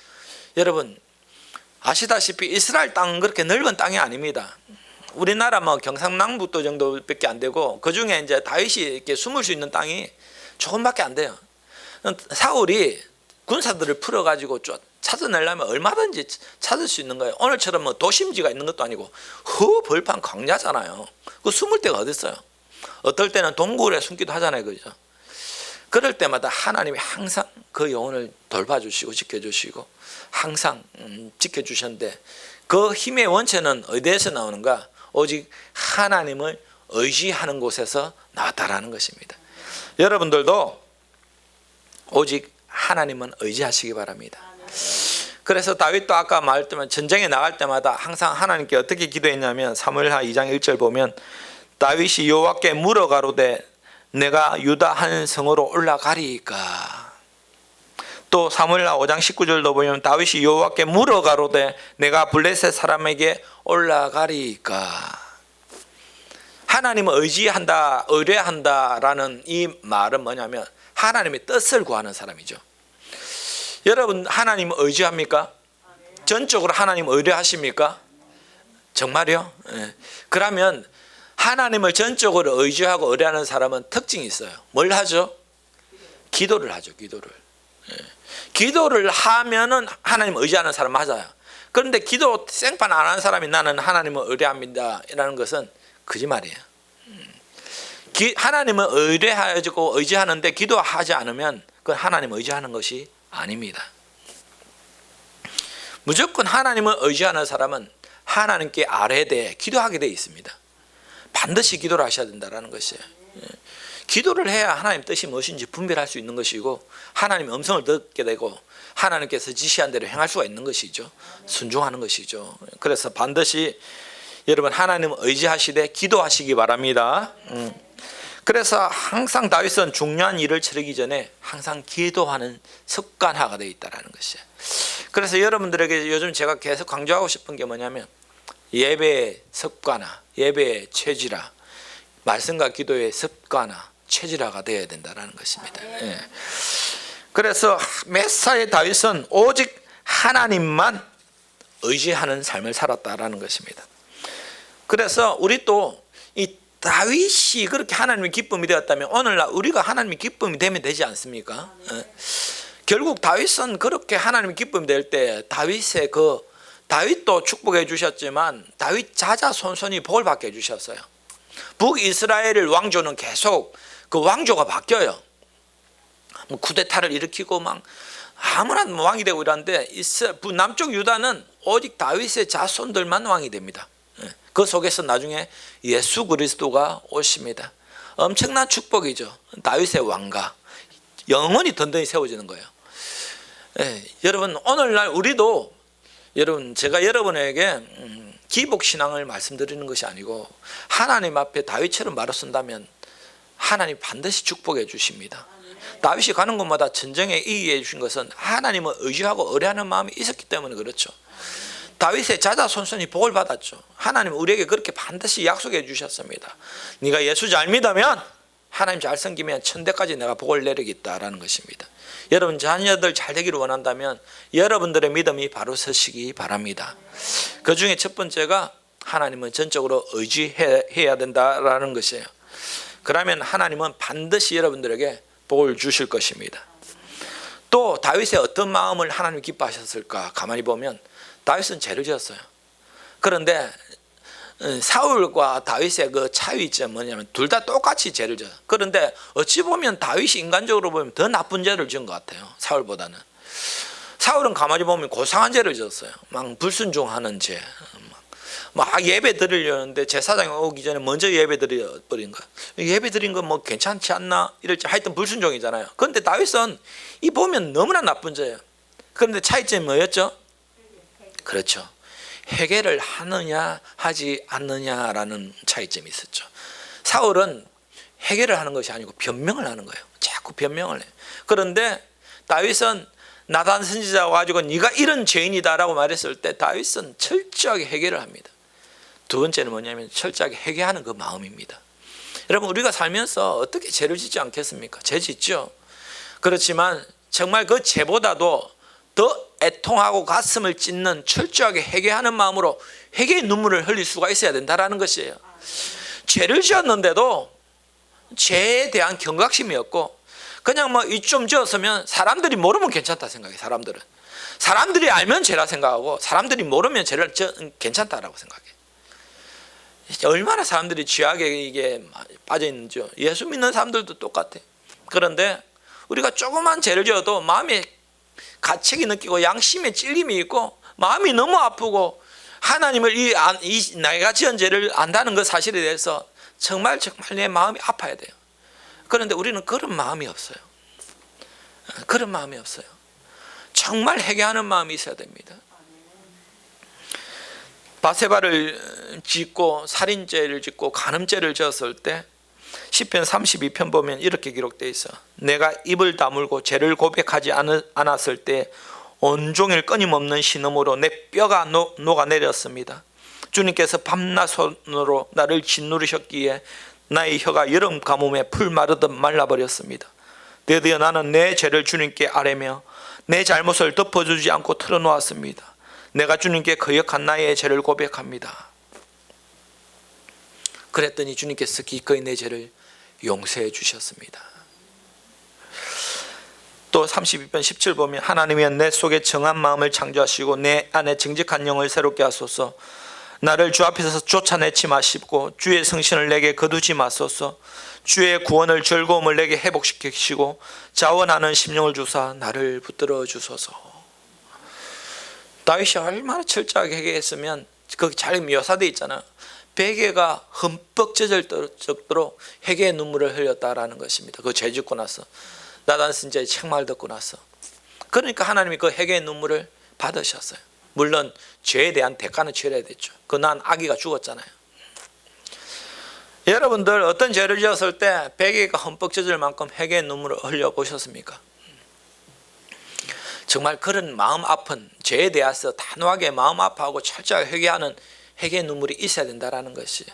여러분 아시다시피 이스라엘 땅은 그렇게 넓은 땅이 아닙니다. 우리나라 뭐 경상남북도 정도밖에 안 되고 그 중에 이제 다윗이 이렇게 숨을 수 있는 땅이 조금밖에 안 돼요. 사울이 군사들을 풀어가지고 찾아내려면 얼마든지 찾을 수 있는 거예요. 오늘처럼 뭐 도심지가 있는 것도 아니고 벌판 광야잖아요. 그 숨을 데가 어디 있어요? 어떨 때는 동굴에 숨기도 하잖아요, 그죠? 그럴 때마다 하나님이 항상 그 영혼을 돌봐주시고 지켜주시고 항상 지켜주셨는데, 그 힘의 원체는 어디에서 나오는가? 오직 하나님을 의지하는 곳에서 나왔다라는 것입니다. 여러분들도 오직 하나님은 의지하시기 바랍니다. 그래서 다윗도 아까 말했지만 전쟁에 나갈 때마다 항상 하나님께 어떻게 기도했냐면, 사무엘하 2장 1절 보면 다윗이 여호와께 물어가로되 내가 유다 한 성으로 올라가리이까. 또 사무엘하 5장 19절도 보면 다윗이 여호와께 물어가로되 내가 블레셋 사람에게 올라가리이까. 하나님을 의지한다, 의뢰한다라는 이 말은 뭐냐면 하나님의 뜻을 구하는 사람이죠. 여러분 하나님을 의지합니까? 전적으로 하나님을 의뢰하십니까? 정말요? 네. 그러면 하나님을 전적으로 의지하고 의뢰하는 사람은 특징이 있어요. 뭘 하죠? 기도를 하죠. 기도를. 네. 기도를 하면은 하나님을 의지하는 사람 맞아요. 그런데 기도 생판 안 하는 사람이 나는 하나님을 의뢰합니다 이라는 것은 거짓말이에요. 하나님을 의뢰하고 의지하는데 기도하지 않으면 그건 하나님을 의지하는 것이 아닙니다. 무조건 하나님을 의지하는 사람은 하나님께 아뢰되 기도하게 되어 있습니다. 반드시 기도를 하셔야 된다는 것이에요. 기도를 해야 하나님 뜻이 무엇인지 분별할 수 있는 것이고, 하나님의 음성을 듣게 되고 하나님께서 지시한 대로 행할 수가 있는 것이죠. 순종하는 것이죠. 그래서 반드시 여러분 하나님을 의지하시되 기도하시기 바랍니다. 그래서 항상 다윗은 중요한 일을 치르기 전에 항상 기도하는 습관화가 되어 있다는 것이에요. 그래서 여러분들에게 요즘 제가 계속 강조하고 싶은 게 뭐냐면 예배의 습관화, 예배의 체질화, 말씀과 기도의 습관화, 체질화가 되어야 된다는 것입니다. 예. 그래서 메사의 다윗은 오직 하나님만 의지하는 삶을 살았다라는 것입니다. 그래서 우리 또 이 다윗이 그렇게 하나님의 기쁨이 되었다면 오늘날 우리가 하나님의 기쁨이 되면 되지 않습니까? 결국 다윗은 그렇게 하나님의 기쁨이 될 때 다윗도 축복해 주셨지만 다윗 자자손손이 복을 받게 해주셨어요. 북이스라엘 왕조는 계속 그 왕조가 바뀌어요. 뭐 쿠데타를 일으키고 막 아무나 왕이 되고 이러는데 남쪽 유다는 오직 다윗의 자손들만 왕이 됩니다. 그 속에서 나중에 예수 그리스도가 오십니다. 엄청난 축복이죠. 다윗의 왕가 영원히 든든히 세워지는 거예요. 여러분 오늘날 우리도 제가 여러분에게 기복신앙을 말씀드리는 것이 아니고 하나님 앞에 다윗처럼 말을 쓴다면 하나님 반드시 축복해 주십니다. 다윗이 가는 곳마다 전쟁에 이기게 해주신 것은 하나님을 의지하고 의뢰하는 마음이 있었기 때문에 그렇죠. 다윗의 자자손손이 복을 받았죠. 하나님은 우리에게 그렇게 반드시 약속해 주셨습니다. 네가 예수 잘 믿으면 하나님 잘 섬기면 천대까지 내가 복을 내리겠다라는 것입니다. 여러분 자녀들 잘 되기를 원한다면 여러분들의 믿음이 바로 서시기 바랍니다. 그 중에 첫 번째가 하나님은 전적으로 의지해야 된다라는 것이에요. 그러면 하나님은 반드시 여러분들에게 복을 주실 것입니다. 또 다윗의 어떤 마음을 하나님이 기뻐하셨을까? 가만히 보면 다윗은 죄를 지었어요. 그런데 사울과 다윗의 그 차이점은 뭐냐면 둘 다 똑같이 죄를 져요. 그런데 어찌 보면 다윗이 인간적으로 보면 더 나쁜 죄를 지은 것 같아요. 사울보다는. 사울은 가만히 보면 고상한 죄를 지었어요. 막 불순종하는 죄. 막 예배 드리려는데 제사장이 오기 전에 먼저 예배 드려버린 거야. 예배 드린 건 뭐 괜찮지 않나? 이럴지 하여튼 불순종이잖아요. 그런데 다윗은 이 보면 너무나 나쁜 죄예요. 그런데 차이점이 뭐였죠? 그렇죠. 회개를 하느냐 하지 않느냐라는 차이점이 있었죠. 사울은 회개를 하는 것이 아니고 변명을 하는 거예요. 자꾸 변명을 해요. 그런데 다윗은 나단 선지자가 가지고 네가 이런 죄인이다라고 말했을 때 다윗은 철저하게 회개를 합니다. 두 번째는 뭐냐면 철저하게 회개하는 그 마음입니다. 여러분 우리가 살면서 어떻게 죄를 짓지 않겠습니까? 죄 짓죠. 그렇지만 정말 그 죄보다도 더 애통하고 가슴을 찢는 철저하게 회개하는 마음으로 회개의 눈물을 흘릴 수가 있어야 된다는 것이에요. 죄를 지었는데도 죄에 대한 경각심이 없고 그냥 뭐 이좀 지었으면 사람들이 모르면 괜찮다 생각해요. 사람들이 알면 죄라 생각하고 사람들이 모르면 죄를 괜찮다라고 생각해요. 얼마나 사람들이 죄악에 이게 빠져 있는지요. 예수 믿는 사람들도 똑같아요. 그런데 우리가 조그만 죄를 지어도 마음에 가책이 느끼고 양심에 찔림이 있고 마음이 너무 아프고 하나님을 내가 지은 죄를 안다는 그 사실에 대해서 정말 내 마음이 아파야 돼요. 그런데 우리는 그런 마음이 없어요. 그런 마음이 없어요. 정말 회개하는 마음이 있어야 됩니다. 바세바를 짓고 살인죄를 짓고 간음죄를 지었을 때 시편 32편 보면 이렇게 기록되어 있어. 내가 입을 다물고 죄를 고백하지 않았을 때 온종일 끊임없는 신음으로 내 뼈가 녹아내렸습니다. 주님께서 밤낮 손으로 나를 짓누르셨기에 나의 혀가 여름 가뭄에 풀 마르듯 말라버렸습니다. 드디어 나는 내 죄를 주님께 아뢰며 내 잘못을 덮어주지 않고 털어놓았습니다. 내가 주님께 거역한 나의 죄를 고백합니다. 그랬더니 주님께서 기꺼이 내 죄를 용서해 주셨습니다. 또 32편 17 보면 하나님이여 내 속에 정한 마음을 창조하시고 내 안에 정직한 영을 새롭게 하소서. 나를 주 앞에서 쫓아내지 마시고 주의 성신을 내게 거두지 마소서. 주의 구원을 즐거움을 내게 회복시키시고 자원하는 심령을 주사 나를 붙들어 주소서. 다윗이 얼마나 철저하게 회개했으면 거기 잘 묘사되어 있잖아. 베개가 흠뻑 젖을 정도로 회개의 눈물을 흘렸다라는 것입니다. 그 죄 짓고 나서 나단 선지자의 책망을 듣고 나서. 그러니까 하나님이 그 회개의 눈물을 받으셨어요. 물론 죄에 대한 대가는 치러야 됐죠. 그 난 아기가 죽었잖아요. 여러분들 어떤 죄를 지었을 때 베개가 흠뻑 젖을 만큼 회개의 눈물을 흘려보셨습니까? 정말 그런 마음 아픈 죄에 대해서 단호하게 마음 아파하고 철저하게 회개하는 회개의 눈물이 있어야 된다는 것이에요.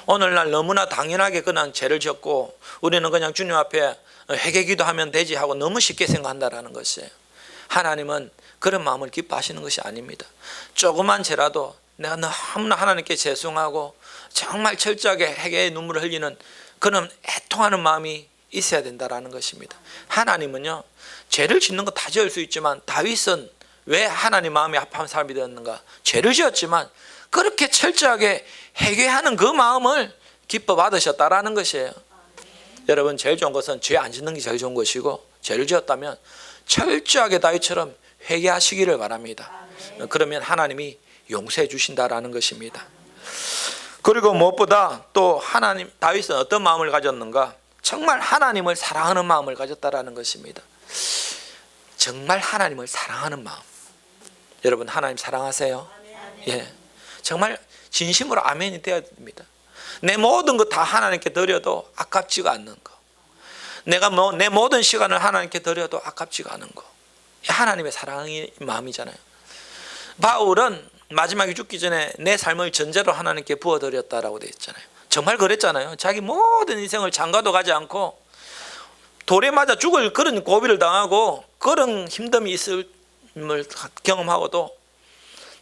오늘날 너무나 당연하게 그냥 죄를 지었고 우리는 그냥 주님 앞에 회개 기도하면 되지 하고 너무 쉽게 생각한다는 것이에요. 하나님은 그런 마음을 기뻐하시는 것이 아닙니다. 조그만 죄라도 내가 너무나 하나님께 죄송하고 정말 철저하게 회개의 눈물을 흘리는 그런 애통하는 마음이 있어야 된다는 것입니다. 하나님은요, 죄를 짓는 거 다 지을 수 있지만 다윗은 왜 하나님 마음이 아파하는 사람이 되었는가? 죄를 지었지만 그렇게 철저하게 회개하는 그 마음을 기뻐 받으셨다라는 것이에요. 여러분, 제일 좋은 것은 죄 안 짓는 게 제일 좋은 것이고, 죄를 지었다면 철저하게 다윗처럼 회개하시기를 바랍니다. 그러면 하나님이 용서해 주신다라는 것입니다. 그리고 무엇보다 또 하나님, 다윗은 어떤 마음을 가졌는가? 정말 하나님을 사랑하는 마음을 가졌다라는 것입니다. 정말 하나님을 사랑하는 마음. 여러분, 하나님 사랑하세요? 예, 정말 진심으로 아멘이 되어야 됩니다. 내 모든 것 다 하나님께 드려도 아깝지가 않는 거. 내가 내 모든 시간을 하나님께 드려도 아깝지가 않은 거. 하나님의 사랑의 마음이잖아요. 바울은 마지막에 죽기 전에 내 삶을 전제로 하나님께 부어드렸다라고 되어 있잖아요. 정말 그랬잖아요. 자기 모든 인생을 장가도 가지 않고 돌에 맞아 죽을 그런 고비를 당하고 그런 힘듦이 있음을 경험하고도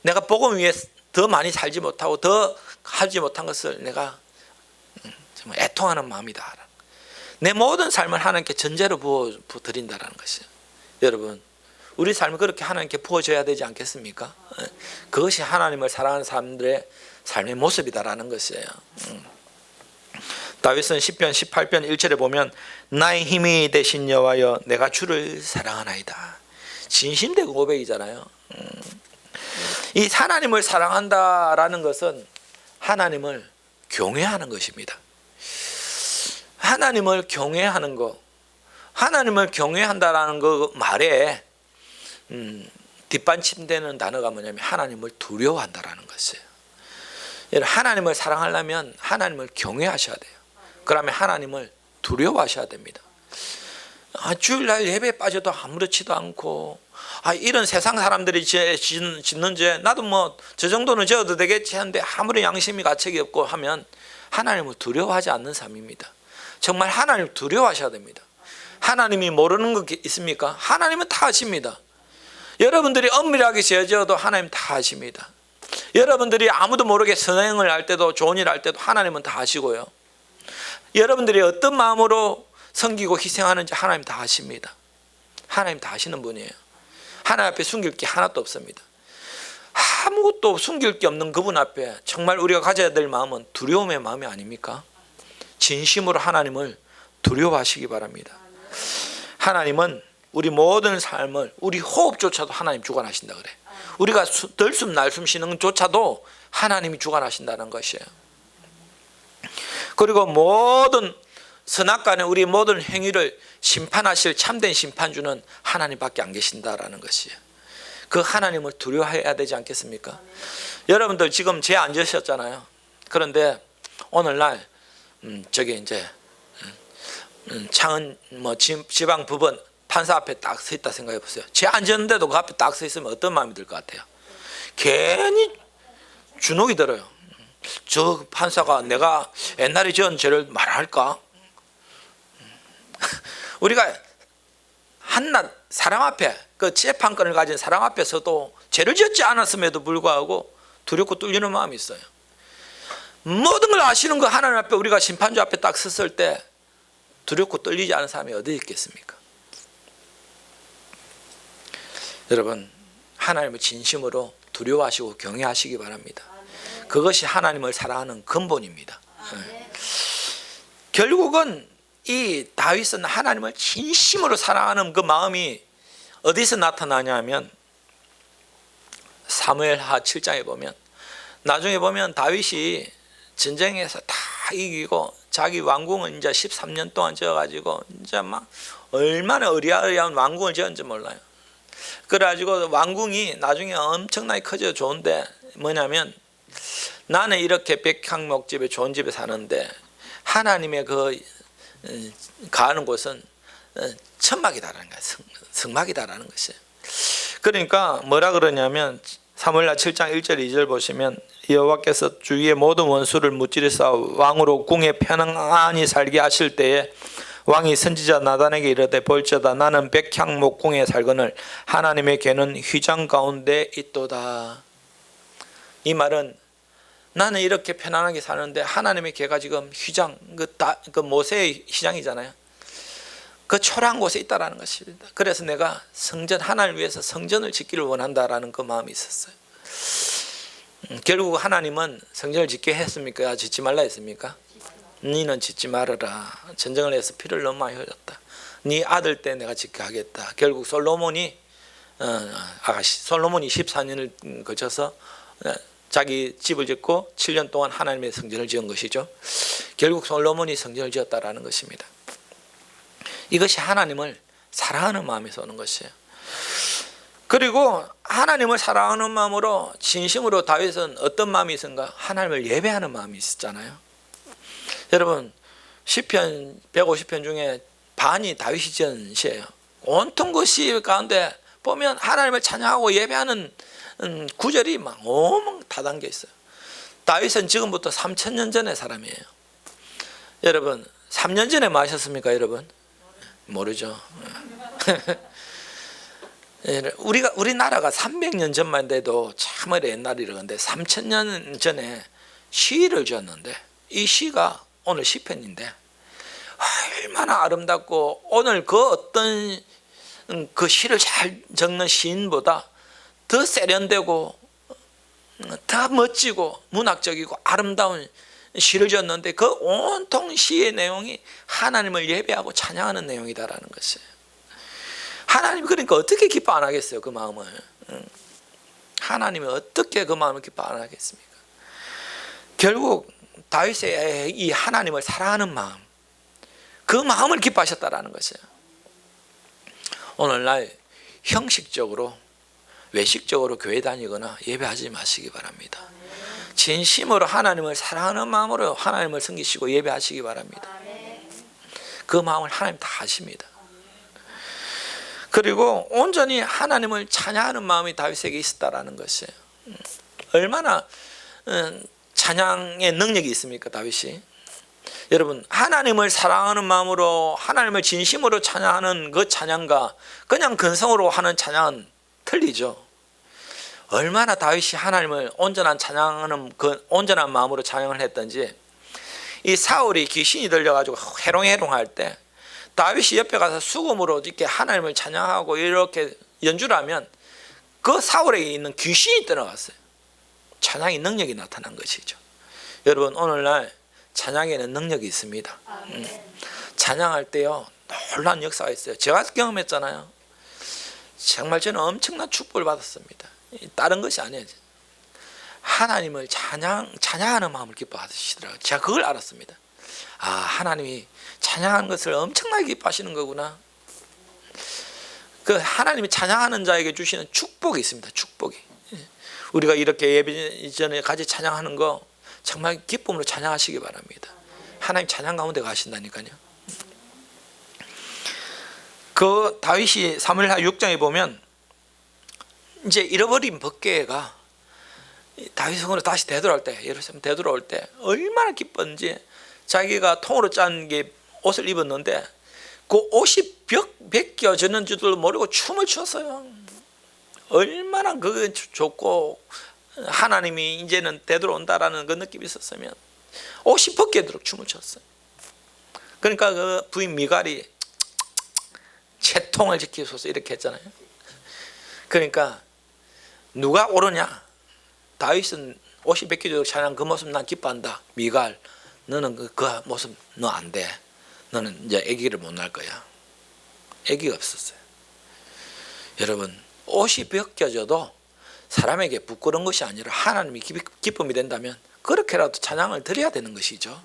내가 복음 위에 더 많이 살지 못하고 더 하지 못한 것을 내가 정말 애통하는 마음이다. 내 모든 삶을 하나님께 전제로 부어드린다는 것이에요. 여러분, 우리 삶을 그렇게 하나님께 부어줘야 되지 않겠습니까? 그것이 하나님을 사랑하는 사람들의 삶의 모습이다라는 것이에요. 다윗은 시편 18편 1절에 보면 나의 힘이 되신 여호와여 내가 주를 사랑하나이다. 진심된 고백이잖아요. 이 하나님을 사랑한다라는 것은 하나님을 경외하는 것입니다. 하나님을 경외하는 것, 하나님을 경외한다라는 그 말에 뒷받침되는 단어가 뭐냐면 하나님을 두려워한다라는 것이에요. 하나님을 사랑하려면 하나님을 경외하셔야 돼요. 그러면 하나님을 두려워하셔야 됩니다. 주일날 예배에 빠져도 아무렇지도 않고 이런 세상 사람들이 짓는 죄 나도 뭐 저 정도는 지어도 되겠지 하는데 아무리 양심이 가책이 없고 하면 하나님을 두려워하지 않는 삶입니다. 정말 하나님을 두려워하셔야 됩니다. 하나님이 모르는 거 있습니까? 하나님은 다 아십니다. 여러분들이 엄밀하게 죄 지어도 하나님 다 아십니다. 여러분들이 아무도 모르게 선행을 할 때도 좋은 일 할 때도 하나님은 다 아시고요. 여러분들이 어떤 마음으로 섬기고 희생하는지 하나님 다 아십니다. 하나님 다 아시는 분이에요. 하나님 앞에 숨길 게 하나도 없습니다. 아무것도 숨길 게 없는 그분 앞에 정말 우리가 가져야 될 마음은 두려움의 마음이 아닙니까? 진심으로 하나님을 두려워하시기 바랍니다. 하나님은 우리 모든 삶을, 우리 호흡조차도 하나님 주관하신다 그래. 우리가 들숨 날숨 쉬는 것조차도 하나님이 주관하신다는 것이에요. 그리고 모든 선악간에 우리 모든 행위를 심판하실 참된 심판주는 하나님밖에 안 계신다라는 것이에요. 그 하나님을 두려워해야 되지 않겠습니까? 여러분들 지금 제 앉으셨잖아요. 그런데 오늘날 저기 이제 창은 뭐 지방 법원 판사 앞에 딱 서 있다 생각해 보세요. 제 앉았는데도 그 앞에 딱 서 있으면 어떤 마음이 들 것 같아요? 괜히 주눅이 들어요. 저 판사가 내가 옛날에 지은 죄를 말할까? 우리가 한낱 사람 앞에, 그 재판권을 가진 사람 앞에서도 죄를 지었지 않았음에도 불구하고 두렵고 뚫리는 마음이 있어요. 모든 걸 아시는 그 하나님 앞에 우리가 심판주 앞에 딱 섰을 때 두렵고 떨리지 않은 사람이 어디 있겠습니까? 여러분, 하나님을 진심으로 두려워하시고 경외하시기 바랍니다. 그것이 하나님을 사랑하는 근본입니다. 결국은 이 다윗은 하나님을 진심으로 사랑하는 그 마음이 어디서 나타나냐면 사무엘하 7장에 보면, 나중에 보면 다윗이 전쟁에서 다 이기고 자기 왕궁을 이제 13년 동안 지어가지고 이제 막 얼마나 어리아리한 왕궁을 지었는지 몰라요. 그래가지고 왕궁이 나중에 엄청나게 커져 좋은데 뭐냐면, 나는 이렇게 백향목집에 좋은 집에 사는데 하나님의 그 가는 곳은 천막이다라는 거예요. 성막이다라는 것이에요. 그러니까 뭐라 그러냐면 사무엘하 7장 1절 2절 보시면, 여호와께서 주위의 모든 원수를 무찌르사 왕으로 궁에 편안히 살게 하실 때에 왕이 선지자 나단에게 이르되, 볼지어다 나는 백향목궁에 살거늘 하나님의 궤는 휘장 가운데 있도다. 이 말은 나는 이렇게 편안하게 사는데 하나님의 궤가 지금 휘장, 그 모세의 휘장이잖아요. 그 초라한 곳에 있다라는 것입니다. 그래서 내가 성전, 하나님을 위해서 성전을 짓기를 원한다라는 그 마음이 있었어요. 결국 하나님은 성전을 짓게 했습니까? 짓지 말라 했습니까? 너는 짓지 말아라. 전쟁을 해서 피를 너무 많이 흘렸다. 네 아들 때 내가 짓게 하겠다. 결국 솔로몬이 14년을 거쳐서 자기 집을 짓고 7년 동안 하나님의 성전을 지은 것이죠. 결국 솔로몬이 성전을 지었다라는 것입니다. 이것이 하나님을 사랑하는 마음에서 오는 것이에요. 그리고 하나님을 사랑하는 마음으로 진심으로 다윗은 어떤 마음이 있었는가? 하나님을 예배하는 마음이 있었잖아요. 여러분, 시편 150편 중에 반이 다윗이 지은 시예요. 온통 그 시 가운데 보면 하나님을 찬양하고 예배하는 구절이 막 오만 다 담겨 있어요. 다윗은 지금부터 3000년 전의 사람이에요. 여러분, 3년 전에 뭐 하셨습니까, 여러분? 모르죠. 우리나라가 300년 전만 돼도 참 옛날이라는데 3000년 전에 시를 지었는데, 이 시가 오늘 시편인데 얼마나 아름답고, 오늘 그 어떤 그 시를 잘 적는 시인보다 더 세련되고 더 멋지고 문학적이고 아름다운 시를 지었는데, 그 온통 시의 내용이 하나님을 예배하고 찬양하는 내용이다라는 것이에요. 하나님 그러니까 어떻게 기뻐 안 하겠어요, 그 마음을. 하나님이 어떻게 그 마음을 기뻐 안 하겠습니까? 결국 다윗의 이 하나님을 사랑하는 마음, 그 마음을 기뻐하셨다라는 것이에요. 오늘날 형식적으로 외식적으로 교회 다니거나 예배하지 마시기 바랍니다. 진심으로 하나님을 사랑하는 마음으로 하나님을 섬기시고 예배하시기 바랍니다. 그 마음을 하나님 다 아십니다. 그리고 온전히 하나님을 찬양하는 마음이 다윗에게 있었다라는 것이에요. 얼마나 찬양의 능력이 있습니까, 다윗이? 여러분, 하나님을 사랑하는 마음으로 하나님을 진심으로 찬양하는 그 찬양과 그냥 근성으로 하는 찬양은 틀리죠. 얼마나 다윗이 하나님을 온전한 찬양하는 그 온전한 마음으로 찬양을 했던지, 이 사울이 귀신이 들려가지고 해롱해롱할 때 다윗이 옆에 가서 수금으로 이렇게 하나님을 찬양하고 이렇게 연주를 하면 그 사울에게 있는 귀신이 떠나갔어요. 찬양의 능력이 나타난 것이죠. 여러분, 오늘날 찬양에는 능력이 있습니다. 찬양할 때요, 놀라운 역사가 있어요. 제가 경험했잖아요. 정말 저는 엄청난 축복을 받았습니다. 다른 것이 아니에요. 하나님을 찬양하는 마음을 기뻐하시더라고요. 제가 그걸 알았습니다. 아, 하나님이 찬양하는 것을 엄청나게 기뻐하시는 거구나. 그 하나님이 찬양하는 자에게 주시는 축복이 있습니다. 축복이. 우리가 이렇게 예배 전에 같이 찬양하는 거 정말 기쁨으로 찬양하시기 바랍니다. 하나님 찬양 가운데 가신다니까요. 그 다윗이 사무엘하 6장에 보면 이제 잃어버린 벗개가 다윗 성으로 다시 되돌아올 때, 예루살렘 되돌아올 때 얼마나 기뻤는지, 자기가 통으로 짠 게 옷을 입었는데 그 옷이 벗겨지는 줄도 모르고 춤을 췄어요. 얼마나 그게 좋고 하나님이 이제는 되돌아온다라는 그 느낌이 있었으면 옷이 벗겨도록 춤을 췄어요. 그러니까 그 부인 미갈이 채통을 지키소서 이렇게 했잖아요. 그러니까 누가 옳으냐? 다윗은 옷이 벗겨도록 찬양 그 모습 난 기뻐한다. 미갈, 너는 그 모습 너 안 돼. 너는 이제 아기를 못 낳을 거야. 아기가 없었어요. 여러분, 옷이 벗겨져도 사람에게 부끄러운 것이 아니라 하나님이 기쁨이 된다면 그렇게라도 찬양을 드려야 되는 것이죠.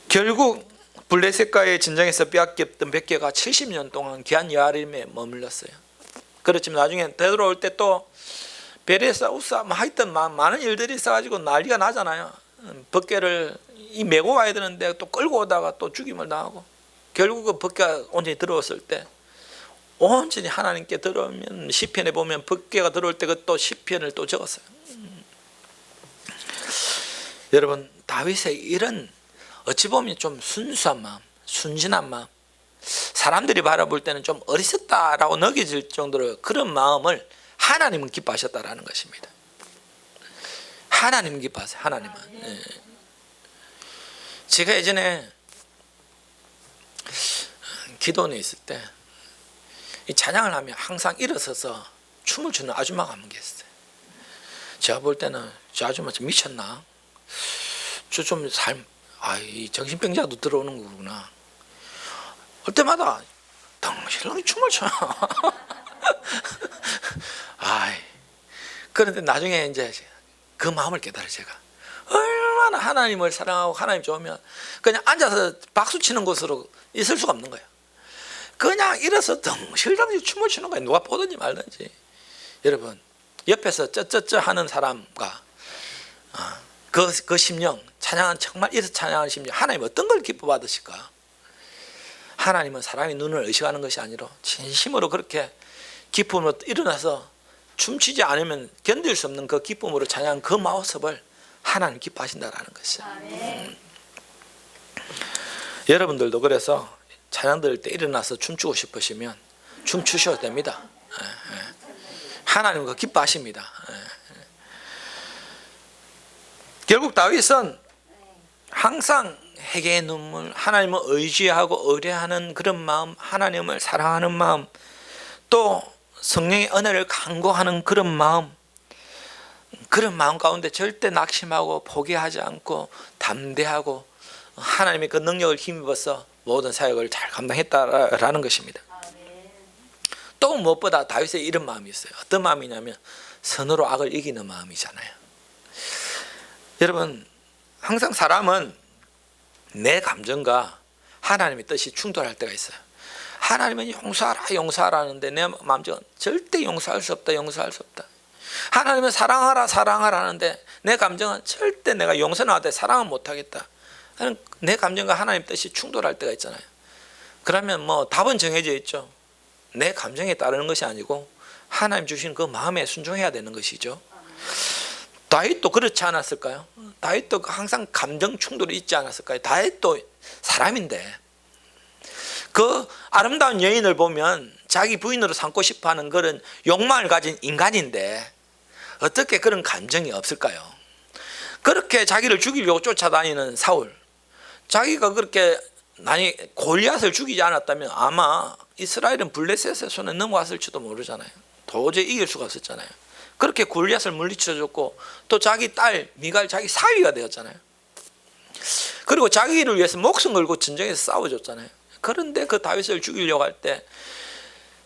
결국 블레셋과의 전쟁에서 빼앗겼던 백개가 70년 동안 귀한 여아림에 머물렀어요. 그렇지만 나중에 되돌아올 때 또 베레사 우사 하여튼 많은 일들이 있어가지고 난리가 나잖아요. 벗개를 메고 와야 되는데 또 끌고 오다가 또 죽임을 당하고, 결국 그 벗개가 온전히 들어왔을 때 온전히 하나님께 들어오면, 시편에 보면 벗개가 들어올 때 그 또 시편을 또 적었어요. 여러분, 다윗의 이런 어찌 보면 좀 순수한 마음, 순진한 마음, 사람들이 바라볼 때는 좀 어리석다라고 느껴질 정도로 그런 마음을 하나님은 기뻐하셨다라는 것입니다. 하나님은 기뻐하세요. 하나님은. 예. 제가 예전에 기도원에 있을 때 이 찬양을 하면 항상 일어서서 춤을 추는 아줌마가 한 분 계셨어요. 제가 볼 때는 저 아줌마 좀 미쳤나? 저 좀 이 정신병자도 들어오는 거구나. 올 때마다 덩실덩이 춤을 춰요. 그런데 나중에 이제 그 마음을 깨달아요. 제가 얼마나 하나님을 사랑하고 하나님 좋으면 그냥 앉아서 박수 치는 곳으로 있을 수가 없는 거예요. 그냥 일어서 덩실덩이 춤을 추는 거예요. 누가 보든지 말든지. 여러분, 옆에서 쩌쩌쩌 하는 사람과 그 심령, 찬양은 정말 일어서 찬양하는 심령, 하나님 어떤 걸 기뻐 받으실까? 하나님은 사람의 눈을 의식하는 것이 아니라 진심으로 그렇게 기쁨으로 일어나서 춤추지 않으면 견딜 수 없는 그 기쁨으로 찬양한 그 모습을 하나님 기뻐하신다라는 것이에요. 여러분들도 그래서 찬양 들을 때 일어나서 춤추고 싶으시면 춤추셔도 됩니다. 하나님은 그 기뻐하십니다. 결국 다윗은 항상 회개의 눈물, 하나님을 의지하고 의뢰하는 그런 마음, 하나님을 사랑하는 마음, 또 성령의 은혜를 간구하는 그런 마음 가운데 절대 낙심하고 포기하지 않고 담대하고 하나님의 그 능력을 힘입어서 모든 사역을 잘 감당했다라는 것입니다. 또 무엇보다 다윗의 이런 마음이 있어요. 어떤 마음이냐면 선으로 악을 이기는 마음이잖아요. 여러분, 항상 사람은 내 감정과 하나님의 뜻이 충돌할 때가 있어요. 하나님은 용서하라 하는데 내 마음은 절대 용서할 수 없다. 하나님은 사랑하라 하는데 내 감정은 절대 내가 용서는 하되 사랑은 못하겠다. 내 감정과 하나님의 뜻이 충돌할 때가 있잖아요. 그러면 답은 정해져 있죠. 내 감정에 따르는 것이 아니고 하나님 주신 그 마음에 순종해야 되는 것이죠. 다윗도 그렇지 않았을까요? 다윗도 항상 감정 충돌이 있지 않았을까요? 다윗도 사람인데 그 아름다운 여인을 보면 자기 부인으로 삼고 싶어하는 그런 욕망을 가진 인간인데 어떻게 그런 감정이 없을까요? 그렇게 자기를 죽이려고 쫓아다니는 사울, 자기가 그렇게 골리앗을 죽이지 않았다면 아마 이스라엘은 블레셋의 손에 넘어갔을지도 모르잖아요. 도저히 이길 수가 없었잖아요. 그렇게 골리앗을 물리쳐줬고 또 자기 딸 미갈 자기 사위가 되었잖아요. 그리고 자기를 위해서 목숨 걸고 전쟁에서 싸워줬잖아요. 그런데 그 다윗을 죽이려고 할 때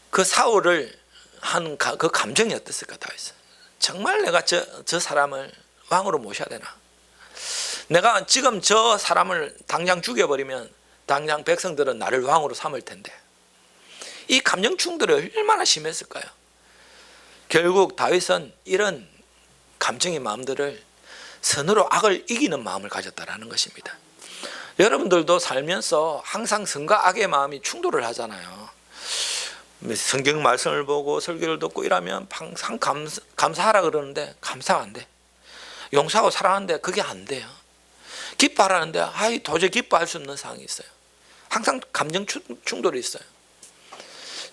그 사울을 한 그 감정이 어땠을까? 다윗은 정말 내가 저 사람을 왕으로 모셔야 되나? 내가 지금 저 사람을 당장 죽여버리면 당장 백성들은 나를 왕으로 삼을 텐데, 이 감정 충돌이 얼마나 심했을까요? 결국 다윗은 이런 감정의 마음들을 선으로 악을 이기는 마음을 가졌다라는 것입니다. 여러분들도 살면서 항상 선과 악의 마음이 충돌을 하잖아요. 성경 말씀을 보고 설교를 듣고 이러면 항상 감사하라 그러는데 감사가 안 돼. 용서하고 사랑하는데 그게 안 돼요. 기뻐하라는데 도저히 기뻐할 수 없는 상황이 있어요. 항상 감정 충돌이 있어요.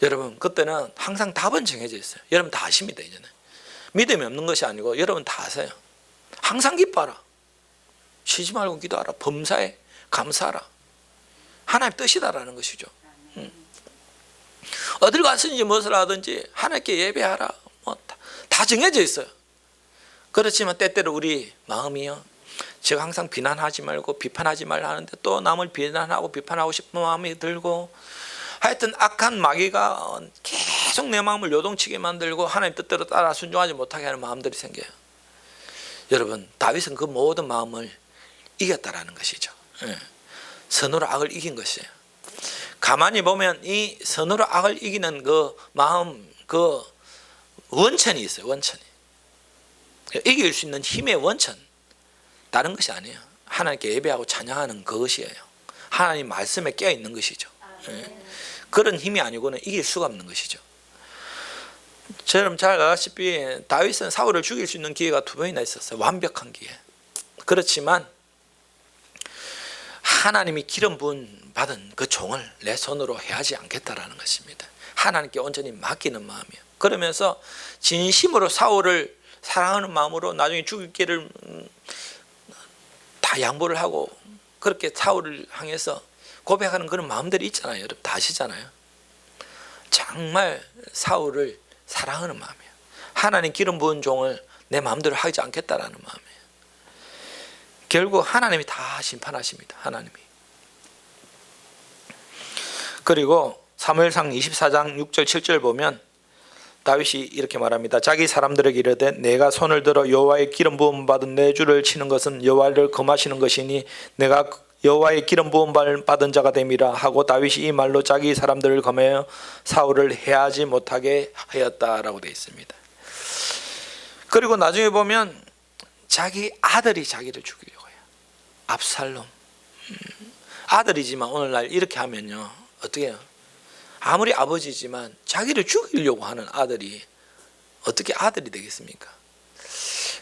여러분, 그때는 항상 답은 정해져 있어요. 여러분 다 아십니다. 이제는 믿음이 없는 것이 아니고 여러분 다 아세요. 항상 기뻐하라, 쉬지 말고 기도하라, 범사에 감사하라, 하나님 뜻이다라는 것이죠. 어딜 갔든지 무엇을 하든지 하나님께 예배하라, 다 정해져 있어요. 그렇지만 때때로 우리 마음이요, 제가 항상 비난하지 말고 비판하지 말라 하는데 또 남을 비난하고 비판하고 싶은 마음이 들고, 하여튼 악한 마귀가 계속 내 마음을 요동치게 만들고 하나님 뜻대로 따라 순종하지 못하게 하는 마음들이 생겨요. 여러분, 다윗은 그 모든 마음을 이겼다라는 것이죠. 선으로 악을 이긴 것이에요. 가만히 보면 이 선으로 악을 이기는 그 마음, 그 원천이 있어요. 원천이, 이길 수 있는 힘의 원천, 다른 것이 아니에요. 하나님께 예배하고 찬양하는 그것이에요. 하나님 말씀에 깨어 있는 것이죠. 그런 힘이 아니고는 이길 수가 없는 것이죠. 저처럼 잘 알다시피 다윗은 사울을 죽일 수 있는 기회가 2번이나 있었어요. 완벽한 기회. 그렇지만 하나님이 기름 부은 받은 그 종을 내 손으로 해하지 않겠다라는 것입니다. 하나님께 온전히 맡기는 마음이에요. 그러면서 진심으로 사울을 사랑하는 마음으로 나중에 죽일 길을 다 양보를 하고 그렇게 사울을 향해서 고백하는 그런 마음들이 있잖아요. 여러분 다 아시잖아요. 정말 사울을 사랑하는 마음이에요. 하나님 기름 부은 종을 내 마음대로 하지 않겠다라는 마음이에요. 결국 하나님이 다 심판하십니다. 하나님이. 그리고 사무엘상 24장 6절 7절 보면 다윗이 이렇게 말합니다. 자기 사람들에게 이르되 내가 손을 들어 여호와의 기름 부음 받은 내 주를 치는 것은 여호와를 금하시는 것이니 내가 여호와의 기름 부음 받은 자가 됨이라 하고 다윗이 이 말로 자기 사람들을 금하여 사울을 해하지 못하게 하였다라고 되어 있습니다. 그리고 나중에 보면 자기 아들이 자기를 죽이려고 해요. 압살롬. 아들이지만 오늘날 이렇게 하면요, 어떻게 해요? 아무리 아버지지만 자기를 죽이려고 하는 아들이 어떻게 아들이 되겠습니까?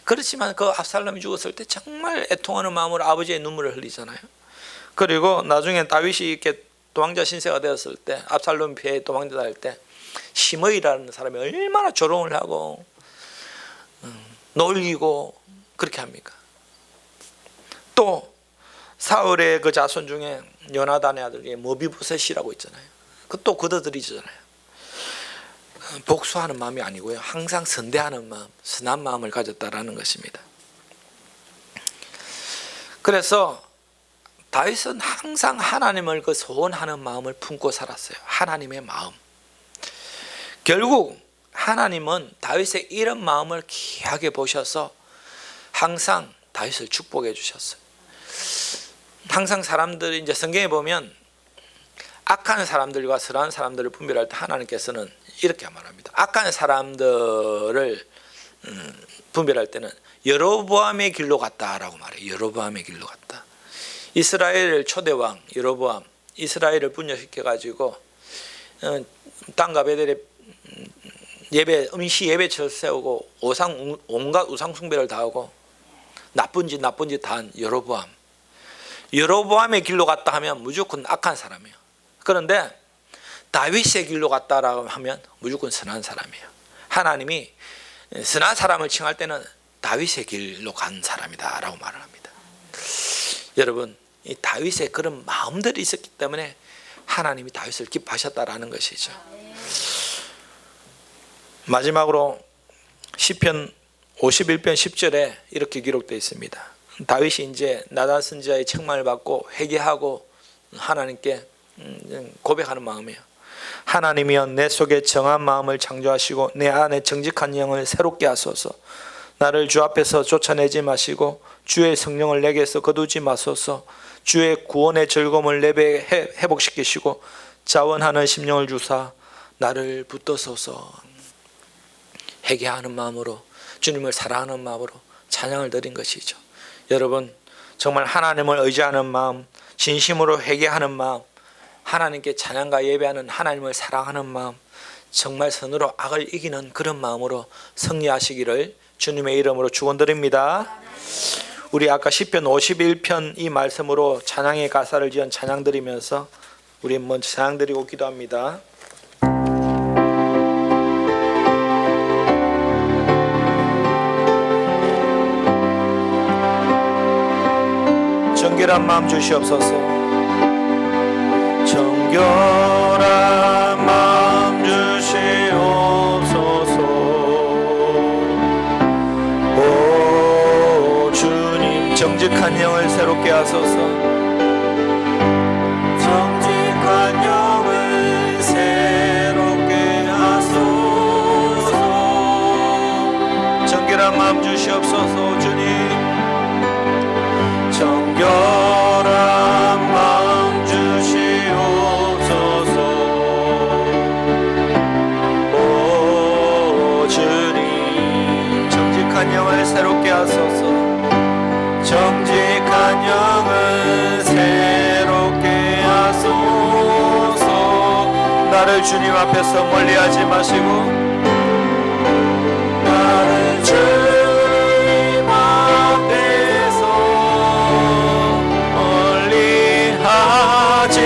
그렇지만 그 압살롬이 죽었을 때 정말 애통하는 마음으로 아버지의 눈물을 흘리잖아요. 그리고 나중에 다윗이 이렇게 도망자 신세가 되었을 때, 압살롬 피해 도망자 될 때 시므이라는 사람이 얼마나 조롱을 하고 놀리고 그렇게 합니까? 또 사울의 그 자손 중에 요나단의 아들 머비보셋이라고 있잖아요. 그것도 거둬들이잖아요. 복수하는 마음이 아니고요, 항상 선대하는 마음, 선한 마음을 가졌다라는 것입니다. 그래서 다윗은 항상 하나님을 그 소원하는 마음을 품고 살았어요. 하나님의 마음. 결국 하나님은 다윗의 이런 마음을 귀하게 보셔서 항상 다윗을 축복해 주셨어요. 항상 사람들이 이제 성경에 보면 악한 사람들과 선한 사람들을 분별할 때 하나님께서는 이렇게 말합니다. 악한 사람들을 분별할 때는 여로보암의 길로 갔다라고 말해요. 여로보암의 길로 갔다. 이스라엘 초대왕 여로보암, 이스라엘을 분열시켜 가지고 땅과 베델에 음시 예배처를 세우고 온갖 우상 숭배를 다 하고 나쁜 짓 다 한 여로보암. 여로보암의 길로 갔다 하면 무조건 악한 사람이에요. 그런데 다윗의 길로 갔다라고 하면 무조건 선한 사람이에요. 하나님이 선한 사람을 칭할 때는 다윗의 길로 간 사람이다라고 말을 합니다. 여러분, 이 다윗의 그런 마음들이 있었기 때문에 하나님이 다윗을 기뻐하셨다라는 것이죠. 마지막으로 시편 51편 10절에 이렇게 기록되어 있습니다. 다윗이 이제 나단 선지자의 책망을 받고 회개하고 하나님께 고백하는 마음이에요. 하나님이여 내 속에 정한 마음을 창조하시고 내 안에 정직한 영을 새롭게 하소서. 나를 주 앞에서 쫓아내지 마시고 주의 성령을 내게서 거두지 마소서. 주의 구원의 즐거움을 내게 회복시키시고 자원하는 심령을 주사 나를 붙드소서. 회개하는 마음으로 주님을 사랑하는 마음으로 찬양을 드린 것이죠. 여러분 정말 하나님을 의지하는 마음, 진심으로 회개하는 마음, 하나님께 찬양과 예배하는 하나님을 사랑하는 마음, 정말 선으로 악을 이기는 그런 마음으로 승리하시기를 주님의 이름으로 축원드립니다. 우리 아까 시편 51편 이 말씀으로 찬양의 가사를 지은 찬양 드리면서 우리 먼저 찬양 드리고 기도합니다. 정결한 마음 주시옵소서. 정결한 마음 주시옵소서. 오 주님 정직한 영을 새롭게 하소서. 정직한 영을 새롭게 하소서. 정결한 마음 주시옵소서. 주님 정결한 마음 주시옵소서. 오 주님 정직한 영을 새롭게 하소서. 정직한 영을 새롭게 하소서. 나를 주님 앞에서 멀리하지 마시고 나를 주님 앞에서 멀리하지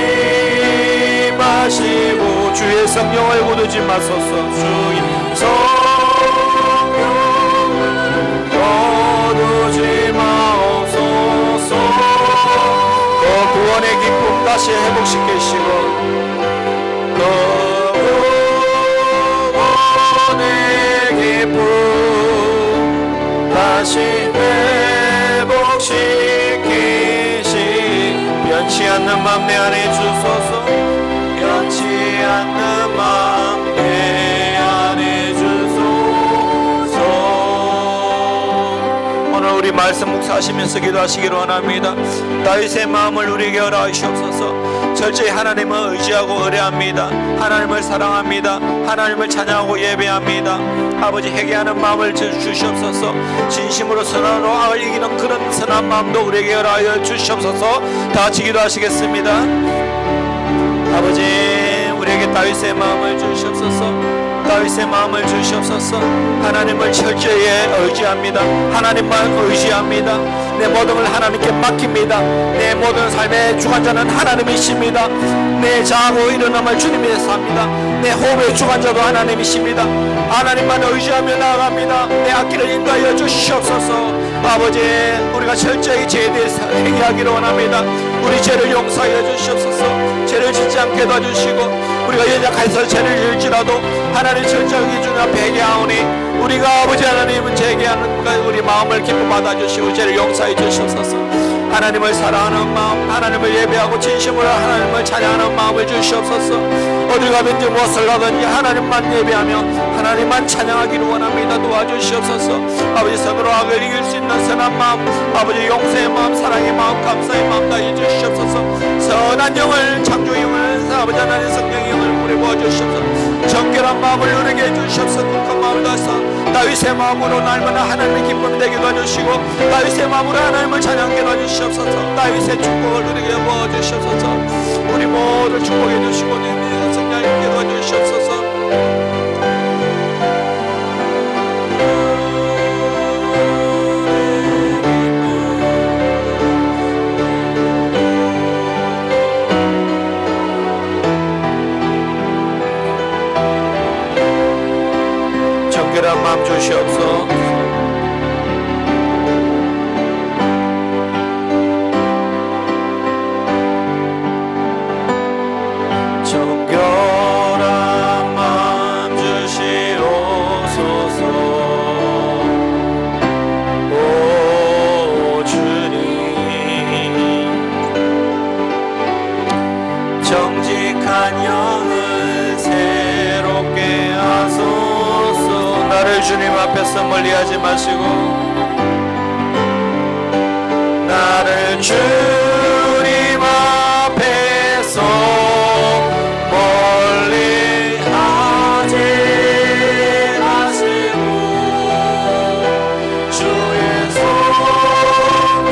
마시고 주의 성령을 거두지 마소서. 주의 성령을 거두지 마옵소서. 그 구원의 기쁨 다시 회복시키시고 그 구원의 기쁨 다시 회복시키시. 변치 않는 마음 내 안에 주소서. 변치 않는 마음 내 안에 주소서. 오늘 우리 말씀 묵상하시면서 기도하시기를 원합니다. 다윗의 마음을 우리에게 허락하시옵소서. 철저히 하나님을 의지하고 의뢰합니다. 하나님을 사랑합니다. 하나님을 찬양하고 예배합니다. 아버지 회개하는 마음을 주시옵소서. 진심으로 선언으로 악을 이기는 그런 선한 마음도 우리에게 허락하여 주시옵소서. 다 같이 기도하시겠습니다. 아버지 우리에게 다윗의 마음을 주시옵소서. 다윗의 마음을 주시옵소서. 하나님을 철저히 의지합니다. 하나님만 의지합니다. 내 모든 걸 하나님께 맡깁니다. 내 모든 삶의 주관자는 하나님이십니다. 내 자고 일어남을 주님이 삽니다. 내 호흡의 주관자도 하나님이십니다. 하나님만 의지하며 나아갑니다. 내 앞길을 인도하여 주시옵소서. 아버지 우리가 철저히 죄에 대해서 회개하기를 원합니다. 우리 죄를 용서하여 주시옵소서. 죄를 짓지 않게 도와주시고 우리가 연약해서 죄를 지을지라도 하나님 철저히 주님 앞에 회개하오니 우리가 아버지 하나님은 회개하는 우리 마음을 기쁨 받아주시고 죄를 용서해 주시옵소서. 하나님을 사랑하는 마음, 하나님을 예배하고 진심으로 하나님을 찬양하는 마음을 주시옵소서. 어딜 가든지 무엇을 가든지 하나님만 예배하며 하나님만 찬양하기를 원합니다. 도와주시옵소서. 아버지 선으로 악을 이길 수 있는 선한 마음, 아버지 용서의 마음, 사랑의 마음, 감사의 마음 다해 주시옵소서. 선한 영을, 창조의 영을, 아버지 하나님 성령의 영을 우리 부어주시옵소서. 정결한 마음을 누리게 해주시옵소서. 그 마음을 다해서 다윗의 마음으로 날마다 하나님의 기쁨이 되게 도와주시고 다윗의 마음으로 하나님을 찬양하게 도와주시옵소서. 다윗의 축복을 누리게 부어주시옵소서. 우리 모두 축복해 주시고 내 성령님께 도와주시옵소서. 정결한 마음 주시옵소서. 정결한 마음 주시옵소서. 오 주님 정직한 주님 앞에서 멀리하지 마시고 나를 주님 앞에서 멀리하지 마시고 주의 성령을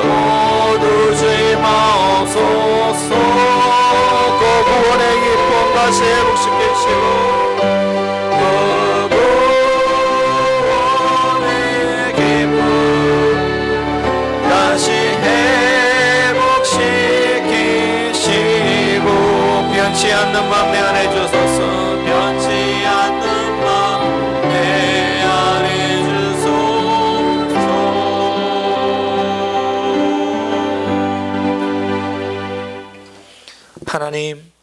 거두지 마옵소서. 그 구원의 기쁨 다시 회복시키시고 그 구원의 기쁨 다시 회복시키시고 변치 않는 맘 내 안에 주소서. 변치 않는 맘 내 안에 주소서. 하나님